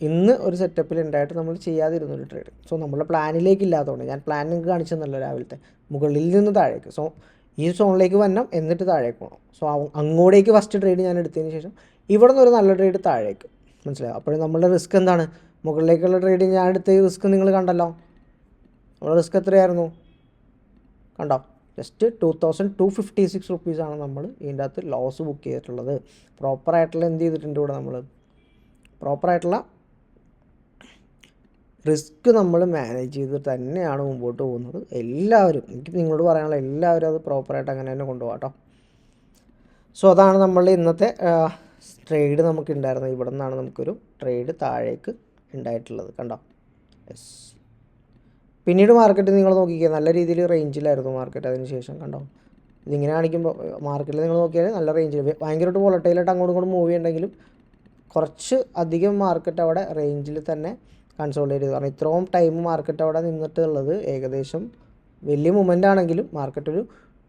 ഇന്ന് ഒരു സെറ്റപ്പിൽ ഉണ്ടായിട്ട് നമ്മൾ ചെയ്യാതിരുന്നൊരു ട്രേഡ്. സോ നമ്മളുടെ പ്ലാനിലേക്ക് ഇല്ലാത്തതുകൊണ്ട് ഞാൻ പ്ലാൻ നിങ്ങൾക്ക് കാണിച്ചു തന്നല്ലോ രാവിലത്തെ, മുകളിൽ നിന്ന് താഴേക്ക്. സോ ഈ സോണിലേക്ക് വരണം, എന്നിട്ട് താഴേക്ക് പോകണം. സോ അങ്ങോട്ടേക്ക് ഫസ്റ്റ് ട്രേഡ് ഞാൻ എടുത്തതിന് ശേഷം ഇവിടെ നിന്ന് ഒരു നല്ല ട്രേഡ് താഴേക്ക്, മനസ്സിലായോ. അപ്പോഴും നമ്മളുടെ റിസ്ക് എന്താണ്, മുകളിലേക്കുള്ള ട്രേഡ് ഞാൻ എടുത്ത റിസ്ക് നിങ്ങൾ കണ്ടല്ലോ. നമ്മുടെ റിസ്ക് എത്രയായിരുന്നു കണ്ടോ, ജസ്റ്റ് 2256 റുപ്പീസാണ് നമ്മൾ ഇതിൻ്റെ അകത്ത് ലോസ് ബുക്ക് ചെയ്തിട്ടുള്ളത്. പ്രോപ്പറായിട്ടുള്ള എന്ത് ചെയ്തിട്ടുണ്ട് ഇവിടെ, നമ്മൾ പ്രോപ്പറായിട്ടുള്ള റിസ്ക് നമ്മൾ മാനേജ് ചെയ്ത് തന്നെയാണ് മുമ്പോട്ട് പോകുന്നത്. എല്ലാവരും, എനിക്ക് നിങ്ങളോട് പറയാനുള്ള എല്ലാവരും അത് പ്രോപ്പറായിട്ട് അങ്ങനെ തന്നെ കൊണ്ടുപോകാം കേട്ടോ. സോ അതാണ് നമ്മളുടെ ഇന്നത്തെ ട്രേഡ് നമുക്ക് ഉണ്ടായിരുന്നത്. ഇവിടെ നിന്നാണ് നമുക്കൊരു ട്രേഡ് താഴേക്ക് ഉണ്ടായിട്ടുള്ളത് കണ്ടോ. യെസ്, പിന്നീട് മാർക്കറ്റ് നിങ്ങൾ നോക്കിക്കുക, നല്ല രീതിയിൽ റേഞ്ചിലായിരുന്നു മാർക്കറ്റ്. അതിന് ശേഷം കണ്ടോ, ഇതിങ്ങനെ കാണിക്കുമ്പോൾ മാർക്കറ്റിൽ നിങ്ങൾ നോക്കിയാൽ നല്ല റേഞ്ചിൽ ഭയങ്കരമായിട്ട് വോളട്ടൈലായിട്ട് അങ്ങോട്ടും ഇങ്ങോട്ടും മൂവ് ചെയ്യുന്നുണ്ടെങ്കിലും കുറച്ച് അധികം മാർക്കറ്റ് അവിടെ റേഞ്ചിൽ തന്നെ കൺസോളിഡേറ്റ് ചെയ്തു. കാരണം ഇത്രയും ടൈം മാർക്കറ്റ് അവിടെ നിന്നിട്ടുള്ളത് ഏകദേശം വലിയ മൂവ്മെൻ്റ് ആണെങ്കിലും മാർക്കറ്റ് ഒരു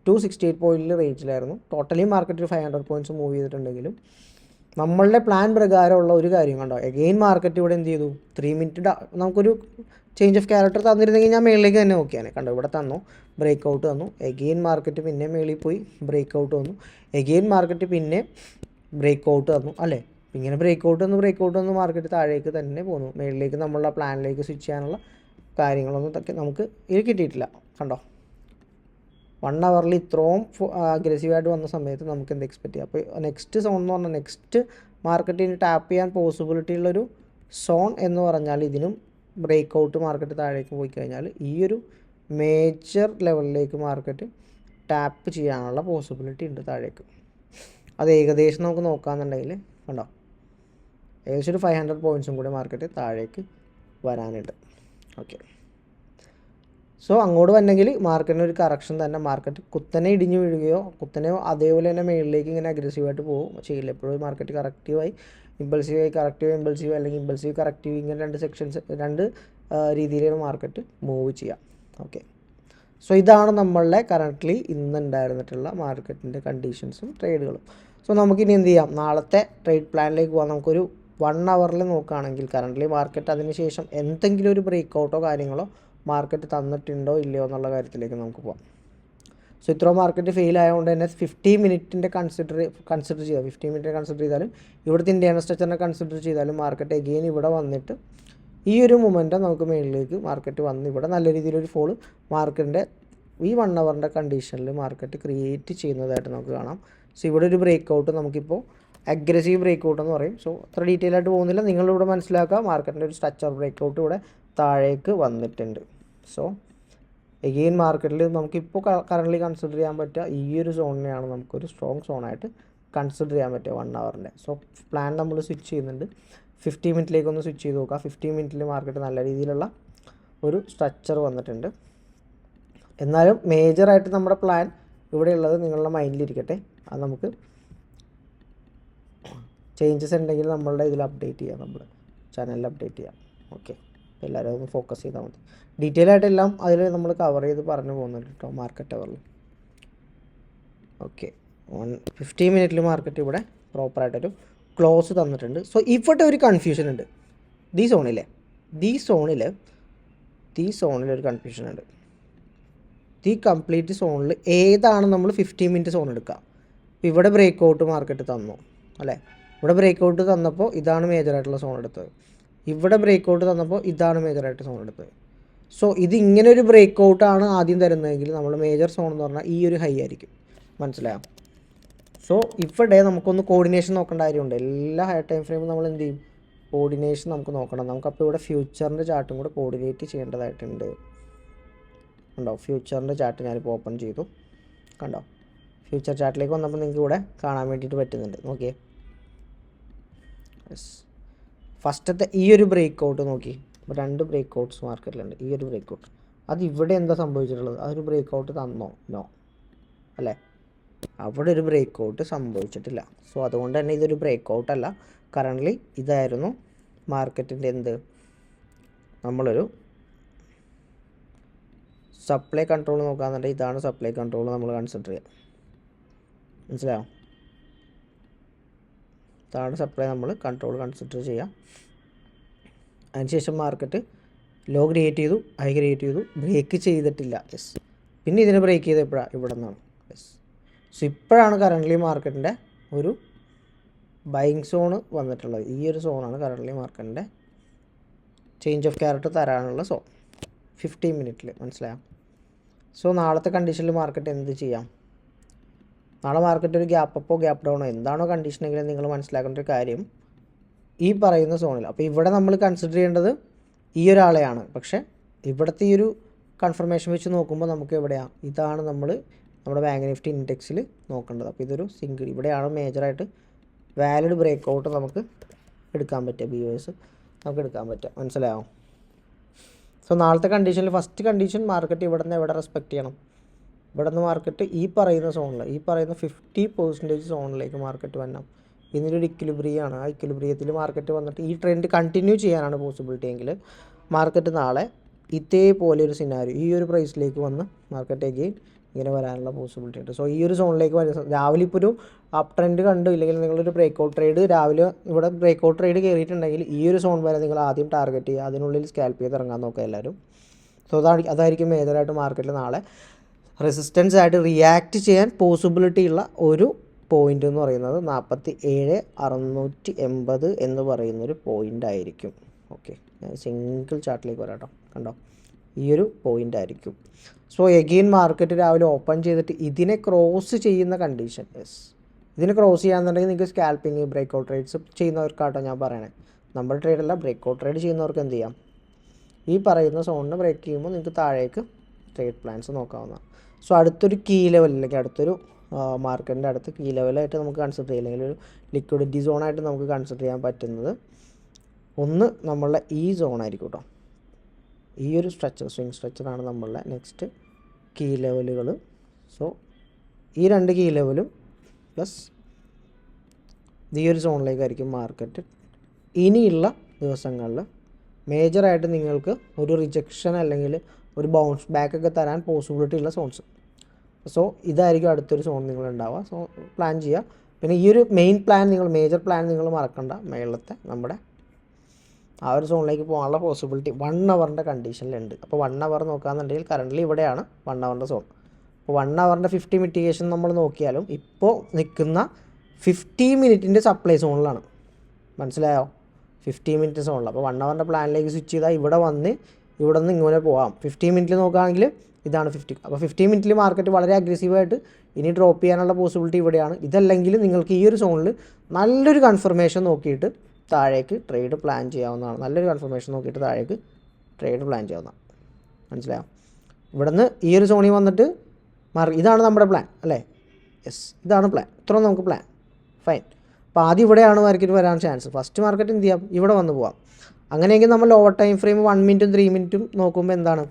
268 പോയിൻറ്റിൽ റേഞ്ചിലായിരുന്നു. ടോട്ടലി മാർക്കറ്റ് ഒരു 500 പോയിൻറ്റ്സ് മൂവ് ചെയ്തിട്ടുണ്ടെങ്കിലും നമ്മളുടെ പ്ലാൻ പ്രകാരമുള്ള ഒരു കാര്യം കണ്ടോ. എഗെയിൻ മാർക്കറ്റ് ഇവിടെ എന്ത് ചെയ്തു, 3 മിനിറ്റ് നമുക്കൊരു ചേഞ്ച് ഓഫ് ക്യാരക്ടർ തന്നിരുന്നെങ്കിൽ ഞാൻ മേളിലേക്ക് തന്നെ നോക്കിയാണ്. കണ്ടോ ഇവിടെ തന്നു, ബ്രേക്ക് ഔട്ട് തന്നു, എഗെയിൻ മാർക്കറ്റ് പിന്നെ മേളിൽ പോയി ബ്രേക്ക് ഔട്ട് വന്നു, എഗെയിൻ മാർക്കറ്റ് പിന്നെ ബ്രേക്ക് ഔട്ട് തന്നു അല്ലേ. ഇങ്ങനെ ബ്രേക്ക് ഔട്ട് വന്ന് മാർക്കറ്റ് താഴേക്ക് തന്നെ പോന്നു. മേളിലേക്ക് നമ്മളുടെ പ്ലാനിലേക്ക് സ്വിച്ച് ചെയ്യാനുള്ള കാര്യങ്ങളൊന്നും നമുക്ക് ഇത് കിട്ടിയിട്ടില്ല. കണ്ടോ 1 അവറിൽ ഇത്രയും അഗ്രസീവായിട്ട് വന്ന സമയത്ത് നമുക്ക് എന്ത് എക്സ്പെക്റ്റ് ചെയ്യാം. അപ്പോൾ നെക്സ്റ്റ് സോൺ എന്ന് പറഞ്ഞാൽ നെക്സ്റ്റ് മാർക്കറ്റിന് ടാപ്പ് ചെയ്യാൻ പോസിബിലിറ്റി ഉള്ളൊരു സോൺ എന്ന് പറഞ്ഞാൽ ഇതിനും ബ്രേക്ക് ഔട്ട് മാർക്കറ്റ് താഴേക്ക് പോയി കഴിഞ്ഞാൽ ഈ ഒരു മേജർ ലെവലിലേക്ക് മാർക്കറ്റ് ടാപ്പ് ചെയ്യാനുള്ള പോസിബിലിറ്റി ഉണ്ട് താഴേക്ക്. അത് ഏകദേശം നമുക്ക് നോക്കാമെന്നുണ്ടെങ്കിൽ കണ്ടോ ഏകദേശം ഒരു 500 പോയിൻറ്റ്സും കൂടി മാർക്കറ്റ് താഴേക്ക് വരാനുണ്ട്. ഓക്കെ, സോ അങ്ങോട്ട് വന്നെങ്കിൽ മാർക്കറ്റിന് ഒരു കറക്ഷൻ തന്നെ, മാർക്കറ്റ് കുത്തനെ ഇടിഞ്ഞു വീഴുകയോ കുത്തനെ അതേപോലെ തന്നെ മേളിലേക്ക് ഇങ്ങനെ അഗ്രസീവായിട്ട് പോകും ചെയ്യില്ല. എപ്പോഴും മാർക്കറ്റ് കറക്റ്റീവായി ഇമ്പൾസീവ് അല്ലെങ്കിൽ ഇമ്പൾസീവ് കറക്റ്റീവ്, ഇങ്ങനെ രണ്ട് രീതിയിലാണ് മാർക്കറ്റ് മൂവ് ചെയ്യാം. ഓക്കെ, സോ ഇതാണ് നമ്മളുടെ കറൻ്റ്ലി ഇന്നുണ്ടായിരുന്നിട്ടുള്ള മാർക്കറ്റിൻ്റെ കണ്ടീഷൻസും ട്രേഡുകളും. സോ നമുക്കിനി എന്ത് ചെയ്യാം, നാളത്തെ ട്രേഡ് പ്ലാനിലേക്ക് പോകാം. നമുക്കൊരു 1 അവറിൽ നോക്കുകയാണെങ്കിൽ കറൻ്റ്ലി മാർക്കറ്റ് അതിന് ശേഷം എന്തെങ്കിലും ഒരു ബ്രേക്ക് ഔട്ടോ കാര്യങ്ങളോ മാർക്കറ്റ് തന്നിട്ടുണ്ടോ ഇല്ലയോ എന്നുള്ള കാര്യത്തിലേക്ക് നമുക്ക് പോകാം. സോ ഇത്ര മാർക്കറ്റ് ഫെയിൽ ആയതുകൊണ്ട് തന്നെ 50 മിനിറ്റിൻ്റെ കൺസിഡർ ചെയ്താൽ 50 മിനിറ്റ് കൺസിഡർ ചെയ്താലും ഇവിടുത്തെ ഇന്ത്യൻ സ്ട്രക്ചറിനെ കൺസിഡർ ചെയ്താലും മാർക്കറ്റ് എഗെയിൻ ഇവിടെ വന്നിട്ട് ഈ ഒരു മൊമെൻറ്റം നമുക്ക് മേളിലേക്ക് മാർക്കറ്റ് വന്ന് ഇവിടെ നല്ല രീതിയിലൊരു ഫോള് മാർക്കറ്റിൻ്റെ ഈ 1 അവറിൻ്റെ കണ്ടീഷനിൽ മാർക്കറ്റ് ക്രിയേറ്റ് ചെയ്യുന്നതായിട്ട് നമുക്ക് കാണാം. സോ ഇവിടെ ഒരു ബ്രേക്ക് ഔട്ട് നമുക്കിപ്പോൾ അഗ്രസീവ് ബ്രേക്ക് ഔട്ട് എന്ന് പറയും. സോ അത്ര ഡീറ്റെയിൽ ആയിട്ട് പോകുന്നില്ല, നിങ്ങളിവിടെ മനസ്സിലാക്കുക മാർക്കറ്റിൻ്റെ ഒരു സ്ട്രക്ചർ ബ്രേക്ക് ഔട്ട് ഇവിടെ താഴേക്ക് വന്നിട്ടുണ്ട്. സോ എഗെയിൻ മാർക്കറ്റിൽ നമുക്കിപ്പോൾ കറൻ്റ്ലി കൺസിഡർ ചെയ്യാൻ പറ്റുക ഈ ഒരു സോണിനെയാണ് നമുക്കൊരു സ്ട്രോങ് സോണായിട്ട് കൺസിഡർ ചെയ്യാൻ പറ്റുക 1 അവറിൻ്റെ. സോ പ്ലാൻ നമ്മൾ സ്വിച്ച് ചെയ്യുന്നുണ്ട്, 50 മിനിറ്റിലേക്കൊന്ന് സ്വിച്ച് ചെയ്ത് നോക്കുക. 50 മിനിറ്റിൽ മാർക്കറ്റ് നല്ല രീതിയിലുള്ള ഒരു സ്ട്രക്ചർ വന്നിട്ടുണ്ട്. എന്നാലും മേജറായിട്ട് നമ്മുടെ പ്ലാൻ ഇവിടെയുള്ളത് നിങ്ങളുടെ മൈൻഡിലിരിക്കട്ടെ. അത് നമുക്ക് ചേഞ്ചസ് ഉണ്ടെങ്കിൽ നമ്മളുടെ ഇതിൽ അപ്ഡേറ്റ് ചെയ്യാം, നമ്മൾ ചാനലിൽ അപ്ഡേറ്റ് ചെയ്യാം. ഓക്കെ, എല്ലാവരും ഒന്ന് ഫോക്കസ് ചെയ്താൽ മതി. ഡീറ്റെയിൽ ആയിട്ടെല്ലാം അതിൽ നമ്മൾ കവർ ചെയ്ത് പറഞ്ഞു പോകുന്നുണ്ട് കേട്ടോ മാർക്കറ്റ് അവറിൽ. ഓക്കെ, 50 മിനിറ്റിൽ മാർക്കറ്റ് ഇവിടെ പ്രോപ്പറായിട്ടൊരു ക്ലോസ് തന്നിട്ടുണ്ട്. സോ ഇവിടെ ഒരു കൺഫ്യൂഷൻ ഉണ്ട് ഈ സോണിൽ ഒരു കൺഫ്യൂഷൻ ഉണ്ട്. ഈ കംപ്ലീറ്റ് സോണിൽ ഏതാണ് നമ്മൾ 50 മിനിറ്റ് സോൺ എടുക്കുക. ഇവിടെ ബ്രേക്ക് ഔട്ട് മാർക്കറ്റ് തന്നു അല്ലേ, ഇവിടെ ബ്രേക്ക് ഔട്ട് തന്നപ്പോൾ ഇതാണ് മേജറായിട്ടുള്ള സോൺ എടുത്തത്, ഇവിടെ ബ്രേക്ക് ഔട്ട് തന്നപ്പോൾ ഇതാണ് മേജറായിട്ട് സോൺ എടുത്തത്. സോ ഇത് ഇങ്ങനെ ഒരു ബ്രേക്ക് ഔട്ടാണ് ആദ്യം തരുന്നതെങ്കിൽ നമ്മൾ മേജർ സോൺ എന്ന് പറഞ്ഞാൽ ഈ ഒരു ഹൈ ആയിരിക്കും, മനസ്സിലായോ. സോ ഇവിടെ നമുക്കൊന്ന് കോർഡിനേഷൻ നോക്കേണ്ട കാര്യമുണ്ട്. എല്ലാ ഹൈ ടൈം ഫ്രെയിമും നമ്മൾ എന്ത് ചെയ്യും, കോർഡിനേഷൻ നമുക്ക് നോക്കണം. നമുക്കപ്പോൾ ഇവിടെ ഫ്യൂച്ചറിൻ്റെ ചാർട്ടും കൂടെ കോർഡിനേറ്റ് ചെയ്യേണ്ടതായിട്ടുണ്ട്. കണ്ടോ ഫ്യൂച്ചറിൻ്റെ ചാർട്ട് ഞാനിപ്പോൾ ഓപ്പൺ ചെയ്തു, കണ്ടോ ഫ്യൂച്ചർ ചാർട്ടിലേക്ക് വന്നപ്പോൾ നിങ്ങൾക്ക് ഇവിടെ കാണാൻ വേണ്ടിയിട്ട് പറ്റുന്നുണ്ട്. നോക്കിയേ, ഫസ്റ്റത്തെ ഈ ഒരു ബ്രേക്ക് ഔട്ട് നോക്കി, 2 ബ്രേക്ക് ഔട്ട്സ് മാർക്കറ്റിലുണ്ട്. ഈ ഒരു ബ്രേക്ക് ഔട്ട് അത് ഇവിടെ എന്താ സംഭവിച്ചിട്ടുള്ളത്, അതൊരു ബ്രേക്ക് ഔട്ട് തന്നോ, നോ അല്ലേ, അവിടെ ഒരു ബ്രേക്ക് ഔട്ട് സംഭവിച്ചിട്ടില്ല. സോ അതുകൊണ്ട് തന്നെ ഇതൊരു ബ്രേക്ക് ഔട്ട് അല്ല. കറൻ്റ്ലി ഇതായിരുന്നു മാർക്കറ്റിൻ്റെ നമ്മളൊരു സപ്ലൈ കൺട്രോൾ നോക്കാന്നുണ്ടെങ്കിൽ ഇതാണ് സപ്ലൈ കൺട്രോൾ നമ്മൾ കൺസിഡർ ചെയ്യുക, മനസ്സിലായോ. ഇതാണ് സപ്ലൈ നമ്മൾ കൺട്രോൾ കൺസിഡർ ചെയ്യുക. അതിനുശേഷം മാർക്കറ്റ് ലോ ക്രിയേറ്റ് ചെയ്തു, ഹൈ ക്രിയേറ്റ് ചെയ്തു, ബ്രേക്ക് ചെയ്തിട്ടില്ല. യെസ്, പിന്നെ ഇതിനെ ബ്രേക്ക് ചെയ്ത് എപ്പോഴാണ്, ഇവിടെ നിന്നാണ്. യെസ്, സോ ഇപ്പോഴാണ് കറൻ്റ്ലി മാർക്കറ്റിൻ്റെ ഒരു ബൈയിങ് സോണ് വന്നിട്ടുള്ളത്. ഈ ഒരു സോണാണ് കറൻ്റ്ലി മാർക്കറ്റിൻ്റെ ചേഞ്ച് ഓഫ് ക്യാരക്ടർ തരാനുള്ള സോൺ 50 മിനിറ്റിൽ, മനസ്സിലായോ. സോ നാളത്തെ കണ്ടീഷനിൽ മാർക്കറ്റ് എന്ത് ചെയ്യാം, നാളെ മാർക്കറ്റ് ഒരു ഗ്യാപ്പ് അപ്പോ ഗ്യാപ്പ് ഡൗണോ എന്താണോ കണ്ടീഷനെങ്കിലും നിങ്ങൾ മനസ്സിലാക്കേണ്ട ഒരു കാര്യം ഈ പറയുന്ന സോണിൽ. അപ്പോൾ ഇവിടെ നമ്മൾ കൺസിഡർ ചെയ്യേണ്ടത് ഈ ഒരാളെയാണ്. പക്ഷേ ഇവിടുത്തെ ഈ ഒരു കൺഫർമേഷൻ വെച്ച് നോക്കുമ്പോൾ നമുക്ക് എവിടെയാണ്, ഇതാണ് നമ്മുടെ ബാങ്ക് നിഫ്റ്റി ഇൻഡെക്സിൽ നോക്കേണ്ടത്. അപ്പോൾ ഇതൊരു സിംഗിൾ, ഇവിടെയാണ് മേജറായിട്ട് വാലിഡ് ബ്രേക്ക് ഔട്ട് നമുക്ക് എടുക്കാൻ പറ്റുക, BOS നമുക്ക് എടുക്കാൻ പറ്റുക, മനസ്സിലാവും. സോ നാളത്തെ കണ്ടീഷനിൽ ഫസ്റ്റ് കണ്ടീഷൻ മാർക്കറ്റ് ഇവിടെ നിന്ന് എവിടെ റെസ്പെക്റ്റ് ചെയ്യണം, ഇവിടെ നിന്ന് മാർക്കറ്റ് ഈ പറയുന്ന സോണിൽ, ഈ പറയുന്ന 50% സോണിലേക്ക് മാർക്കറ്റ് വരണം. ഇതിനൊരു ഇക്വിലിബ്രിയമാണ്. ആ ഇക്വിലിബ്രിയത്തിൽ മാർക്കറ്റ് വന്നിട്ട് ഈ ട്രെൻഡ് കണ്ടിന്യൂ ചെയ്യാനാണ് പോസിബിലിറ്റി എങ്കിൽ മാർക്കറ്റ് നാളെ ഇതേപോലെ ഒരു സിനാരിയോ ഈ ഒരു പ്രൈസിലേക്ക് വന്ന് മാർക്കറ്റ് അഗെയിൻ ഇങ്ങനെ വരാനുള്ള പോസിബിലിറ്റി ഉണ്ട്. സോ ഈ ഒരു സോണിലേക്ക് വരുന്ന രാവിലെ ഇപ്പോൾ ഒരു അപ്പ് ട്രെൻഡ് കണ്ടു, ഇല്ലെങ്കിൽ നിങ്ങളൊരു ബ്രേക്ക്ഔട്ട് ട്രേഡ് രാവിലെ ഇവിടെ ബ്രേക്ക്ഔട്ട് ട്രേഡ് കയറിയിട്ടുണ്ടെങ്കിൽ ഈ ഒരു സോൺ വരെ നിങ്ങൾ ആദ്യം ടാർഗറ്റ് ചെയ്യുക, അതിനുള്ളിൽ സ്കാൽപ്പ് ചെയ്ത് ഇറങ്ങാൻ നോക്കുക എല്ലാവരും. സോ അതായിരിക്കും മേജറായിട്ട് മാർക്കറ്റിൽ നാളെ റെസിസ്റ്റൻസ് ആയിട്ട് റിയാക്ട് ചെയ്യാൻ പോസിബിലിറ്റി ഉള്ള ഒരു പോയിൻ്റ് എന്ന് പറയുന്നത് 47,680 എന്ന് പറയുന്നൊരു പോയിൻ്റ് ആയിരിക്കും. ഓക്കെ, ഞാൻ സിംഗിൾ ചാർട്ടിലേക്ക് വരാം കേട്ടോ. കണ്ടോ, ഈ ഒരു പോയിൻ്റ് ആയിരിക്കും. സോ എഗെയിൻ മാർക്കറ്റ് രാവിലെ ഓപ്പൺ ചെയ്തിട്ട് ഇതിനെ ക്രോസ് ചെയ്യുന്ന കണ്ടീഷൻ, ഇതിനെ ക്രോസ് ചെയ്യാന്നുണ്ടെങ്കിൽ നിങ്ങൾക്ക് സ്കാൽപ്പിങ് ബ്രേക്ക്ഔട്ട് ട്രേഡ്സ് ചെയ്യുന്നവർക്കാട്ടോ ഞാൻ പറയണേ. നമ്മുടെ ട്രേഡല്ല, ബ്രേക്ക്ഔട്ട് ട്രേഡ് ചെയ്യുന്നവർക്ക് എന്ത് ചെയ്യാം, ഈ പറയുന്ന സോണിനെ ബ്രേക്ക് ചെയ്യുമ്പോൾ നിങ്ങൾക്ക് താഴേക്ക് ട്രേഡ് പ്ലാൻസ് നോക്കാവുന്നതാണ്. സോ അടുത്തൊരു കീ ലെവൽ, അല്ലെങ്കിൽ അടുത്തൊരു മാർക്കറ്റിൻ്റെ അടുത്ത് കീ ലെവലായിട്ട് നമുക്ക് കൺസിഡർ ചെയ്യാം, അല്ലെങ്കിൽ ഒരു ലിക്വിഡിറ്റി സോണായിട്ട് നമുക്ക് കൺസിഡർ ചെയ്യാൻ പറ്റുന്നത് ഒന്ന് നമ്മളുടെ ഈ സോണായിരിക്കും കേട്ടോ. ഈ ഒരു സ്ട്രക്ചർ, സ്വിങ് സ്ട്രക്ചറാണ് നമ്മളുടെ നെക്സ്റ്റ് കീ ലെവലുകൾ. സോ ഈ രണ്ട് കീ ലെവലും പ്ലസ് ഈ ഒരു സോണിലേക്കായിരിക്കും മാർക്കറ്റ് ഇനിയുള്ള ദിവസങ്ങളിൽ മേജറായിട്ട് നിങ്ങൾക്ക് ഒരു റിജക്ഷൻ അല്ലെങ്കിൽ ഒരു ബൗൺസ് ബാക്ക് ഒക്കെ തരാൻ പോസിബിലിറ്റി ഉള്ള സോൺസ്. സോ ഇതായിരിക്കും അടുത്തൊരു സോൺ നിങ്ങളുണ്ടാവുക. സോ പ്ലാൻ ചെയ്യുക. പിന്നെ ഈ ഒരു മെയിൻ പ്ലാൻ മേജർ പ്ലാൻ നിങ്ങൾ മറക്കണ്ട, മേളത്തെ നമ്മുടെ ആ ഒരു സോണിലേക്ക് പോകാനുള്ള പോസിബിലിറ്റി 1 ഹവറിൻ്റെ കണ്ടീഷനിലുണ്ട്. അപ്പോൾ 1 ഹവർ നോക്കുകയാണെന്നുണ്ടെങ്കിൽ കറൻ്റ്ലി ഇവിടെയാണ് 1 ഹവറിൻ്റെ സോൺ. അപ്പോൾ 1 ഹവറിൻ്റെ 50 മിറ്റിഗേഷൻ നമ്മൾ നോക്കിയാലും ഇപ്പോൾ നിൽക്കുന്ന 50 മിനിറ്റിൻ്റെ സപ്ലൈ സോണിലാണ്. മനസ്സിലായോ? 50 മിനിറ്റ് സോണിൽ. അപ്പോൾ 1 ഹവറിൻ്റെ പ്ലാനിലേക്ക് സ്വിച്ച് ചെയ്താൽ ഇവിടെ നിന്ന് ഇങ്ങനെ പോകാം. 50 മിനിറ്റിൽ നോക്കുകയാണെങ്കിൽ ഇതാണ് 50. അപ്പോൾ 50 മിനിറ്റിൽ മാർക്കറ്റ് വളരെ അഗ്രസീവായിട്ട് ഇനി ഡ്രോപ്പ് ചെയ്യാനുള്ള പോസിബിലിറ്റി ഇവിടെയാണ്. ഇതല്ലെങ്കിൽ നിങ്ങൾക്ക് ഈ ഒരു സോണിൽ നല്ലൊരു കൺഫർമേഷൻ നോക്കിയിട്ട് താഴേക്ക് ട്രേഡ് പ്ലാൻ ചെയ്യാവുന്നതാണ്. നല്ലൊരു കൺഫർമേഷൻ നോക്കിയിട്ട് താഴേക്ക് ട്രേഡ് പ്ലാൻ ചെയ്യാവുന്നതാണ്. മനസ്സിലായോ? ഇവിടെ നിന്ന് ഈ ഒരു സോണിൽ വന്നിട്ട് ഇതാണ് നമ്മുടെ പ്ലാൻ അല്ലേ? യെസ്, ഇതാണ് പ്ലാൻ. ഇത്രയും നമുക്ക് പ്ലാൻ. ഫൈൻ. അപ്പോൾ ആദ്യം ഇവിടെയാണ് മാർക്കറ്റ് വരാൻ ചാൻസ്. ഫസ്റ്റ് മാർക്കറ്റ് എന്ത് ചെയ്യാം, ഇവിടെ വന്ന് പോവാം. അങ്ങനെയെങ്കിൽ നമ്മൾ ലോവർ ടൈം ഫ്രെയിം 1 മിനിറ്റും 3 മിനിറ്റും നോക്കുമ്പോൾ എന്താണ്,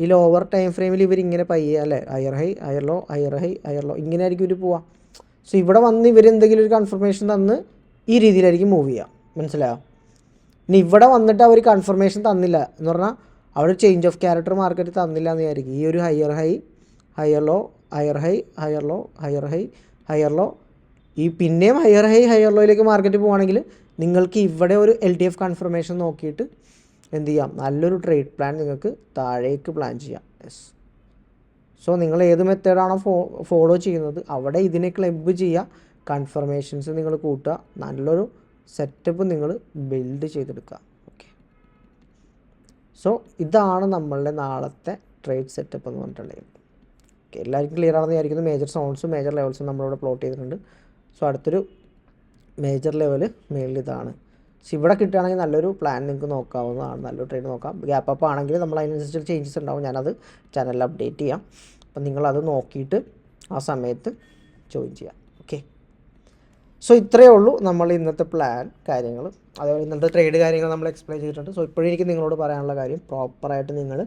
ഈ ലോവർ ടൈം ഫ്രെയിമിൽ ഇവരിങ്ങനെ പയ്യെ അല്ലേ, higher high higher low higher high higher low ഇങ്ങനെ ആയിരിക്കും ഇവർ പോവാം. സോ ഇവിടെ വന്ന് ഇവരെന്തെങ്കിലും ഒരു കൺഫർമേഷൻ തന്ന് ഈ രീതിയിലായിരിക്കും മൂവ് ചെയ്യുക. മനസ്സിലായോ? ഇനി ഇവിടെ വന്നിട്ട് അവർ കൺഫർമേഷൻ തന്നില്ല എന്ന് പറഞ്ഞാൽ അവർ ചേഞ്ച് ഓഫ് ക്യാരക്ടർ മാർക്കറ്റ് തന്നില്ല എന്ന് വിചാരിക്കും. ഈ ഒരു higher high higher low higher high higher low higher high higher low, ഈ പിന്നെയും ഹയർ ഹൈ ഹയർ ലോയിലേക്ക് മാർക്കറ്റ് പോവുകയാണെങ്കിൽ നിങ്ങൾക്ക് ഇവിടെ ഒരു LTF കൺഫർമേഷൻ നോക്കിയിട്ട് എന്ത് ചെയ്യാം, നല്ലൊരു ട്രേഡ് പ്ലാൻ നിങ്ങൾക്ക് താഴേക്ക് പ്ലാൻ ചെയ്യാം. യെസ്. സോ നിങ്ങൾ ഏത് മെത്തേഡാണോ ഫോളോ ചെയ്യുന്നത് അവിടെ ഇതിനെ ക്ലബ് ചെയ്യുക, കൺഫർമേഷൻസ് നിങ്ങൾ കൂട്ടുക, നല്ലൊരു സെറ്റപ്പ് നിങ്ങൾ ബിൽഡ് ചെയ്തെടുക്കുക. ഓക്കെ. സോ ഇതാണ് നമ്മളുടെ നാളത്തെ ട്രേഡ് സെറ്റപ്പ് എന്ന് പറഞ്ഞിട്ടുണ്ടെങ്കിൽ. ഓക്കെ, എല്ലാവർക്കും ക്ലിയർ ആണെന്ന് വിചാരിക്കുന്നു. മേജർ സോൺസും മേജർ ലെവൽസും നമ്മളിവിടെ പ്ലോട്ട് ചെയ്തിട്ടുണ്ട്. സോ അടുത്തൊരു മേജർ ലെവൽ മേളിൽ ഇതാണ്. പക്ഷെ ഇവിടെ കിട്ടുകയാണെങ്കിൽ നല്ലൊരു പ്ലാൻ നിങ്ങൾക്ക് നോക്കാവുന്നതാണ്. നല്ലൊരു ട്രേഡ് നോക്കാം. ഗ്യാപ്പ് അപ്പ് ആണെങ്കിൽ നമ്മൾ അതിനനുസരിച്ച് ചേഞ്ചസ് ഉണ്ടാവും. ഞാനത് ചാനലിൽ അപ്ഡേറ്റ് ചെയ്യാം. അപ്പം നിങ്ങളത് നോക്കിയിട്ട് ആ സമയത്ത് ജോയിൻ ചെയ്യാം. ഓക്കെ. സോ ഇത്രയേ ഉള്ളൂ നമ്മൾ ഇന്നത്തെ പ്ലാൻ കാര്യങ്ങൾ. അതേപോലെ ഇന്നത്തെ ട്രേഡ് കാര്യങ്ങൾ നമ്മൾ എക്സ്പ്ലെയിൻ ചെയ്തിട്ടുണ്ട്. സോ ഇപ്പോഴും എനിക്ക് നിങ്ങളോട് പറയാനുള്ള കാര്യം, പ്രോപ്പറായിട്ട് നിങ്ങൾ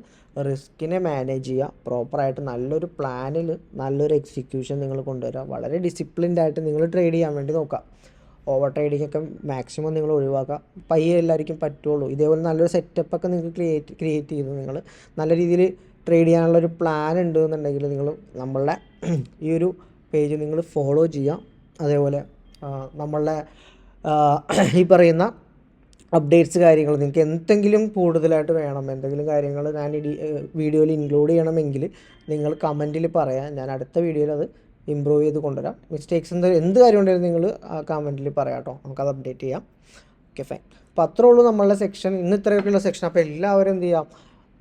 റിസ്കിനെ മാനേജ് ചെയ്യുക. പ്രോപ്പറായിട്ട് നല്ലൊരു പ്ലാനിൽ നല്ലൊരു എക്സിക്യൂഷൻ നിങ്ങൾ കൊണ്ടുവരിക. വളരെ ഡിസിപ്ലിൻഡ് ആയിട്ട് നിങ്ങൾ ട്രേഡ് ചെയ്യാൻ വേണ്ടി നോക്കുക. ഓവർ ട്രേഡിംഗ് ഒക്കെ മാക്സിമം നിങ്ങൾ ഒഴിവാക്കുക. പയ്യെ എല്ലാവർക്കും പറ്റുള്ളൂ. ഇതേപോലെ നല്ലൊരു സെറ്റപ്പൊക്കെ നിങ്ങൾക്ക് ക്രിയേറ്റ് ചെയ്ത് നിങ്ങൾ നല്ല രീതിയിൽ ട്രേഡ് ചെയ്യാനുള്ളൊരു പ്ലാൻ ഉണ്ട് എന്നുണ്ടെങ്കിൽ നിങ്ങൾ നമ്മളുടെ ഈ ഒരു പേജ് നിങ്ങൾ ഫോളോ ചെയ്യുക. അതേപോലെ നമ്മളുടെ ഈ പറയുന്ന അപ്ഡേറ്റ്സ് കാര്യങ്ങൾ നിങ്ങൾക്ക് എന്തെങ്കിലും കൂടുതലായിട്ട് വേണം, എന്തെങ്കിലും കാര്യങ്ങൾ ഞാൻ വീഡിയോയിൽ ഇൻക്ലൂഡ് ചെയ്യണമെങ്കിൽ നിങ്ങൾ കമൻറ്റിൽ പറയാം. ഞാൻ അടുത്ത വീഡിയോയിൽ അത് ഇമ്പ്രൂവ് ചെയ്ത് കൊണ്ടുവരാം. മിസ്റ്റേക്സ് എന്ത് കാര്യം ഉണ്ടെങ്കിലും നിങ്ങൾ ആ കമൻറ്റിൽ പറയാം കേട്ടോ, നമുക്കത് അപ്ഡേറ്റ് ചെയ്യാം. Okay, fine. അപ്പോൾ അത്രേ ഉള്ളൂ നമ്മളുടെ സെക്ഷൻ. ഇന്ന് ഇത്രയൊക്കെയുള്ള സെക്ഷൻ. അപ്പോൾ എല്ലാവരും എന്ത് ചെയ്യാം,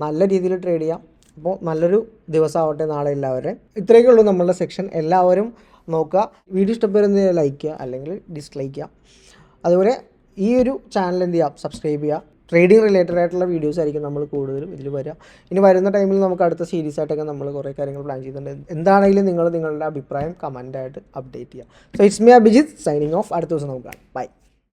നല്ല രീതിയിൽ ട്രേഡ് ചെയ്യാം. അപ്പോൾ നല്ലൊരു ദിവസമാവട്ടെ നാളെ എല്ലാവരും. ഇത്രയൊക്കെ ഉള്ളൂ നമ്മളുടെ സെക്ഷൻ. എല്ലാവരും നോക്കുക. വീഡിയോ ഇഷ്ടപ്പെടുന്ന ലൈക്ക് ചെയ്യുക, അല്ലെങ്കിൽ ഡിസ്ലൈക്ക് ചെയ്യുക. അതുപോലെ ഈ ഒരു ചാനൽ എന്ത് ചെയ്യുക, സബ്സ്ക്രൈബ് ചെയ്യുക. ട്രേഡിംഗ് റിലേറ്റഡ് ആയിട്ടുള്ള വീഡിയോസ് ആയിരിക്കും നമ്മൾ കൂടുതലും ഇതിൽ വരിക. ഇനി വരുന്ന ടൈമിൽ നമുക്ക് അടുത്ത സീരീസ് ആയിട്ടൊക്കെ നമ്മൾ കുറേ കാര്യങ്ങൾ പ്ലാൻ ചെയ്തിട്ടുണ്ട്. എന്താണെങ്കിലും നിങ്ങൾ നിങ്ങളുടെ അഭിപ്രായം കമൻ്റായിട്ട് അപ്ഡേറ്റ് ചെയ്യുക. So it's me Abhijith signing off. അടുത്ത ദിവസം നമുക്ക് കാണാം. ബൈ.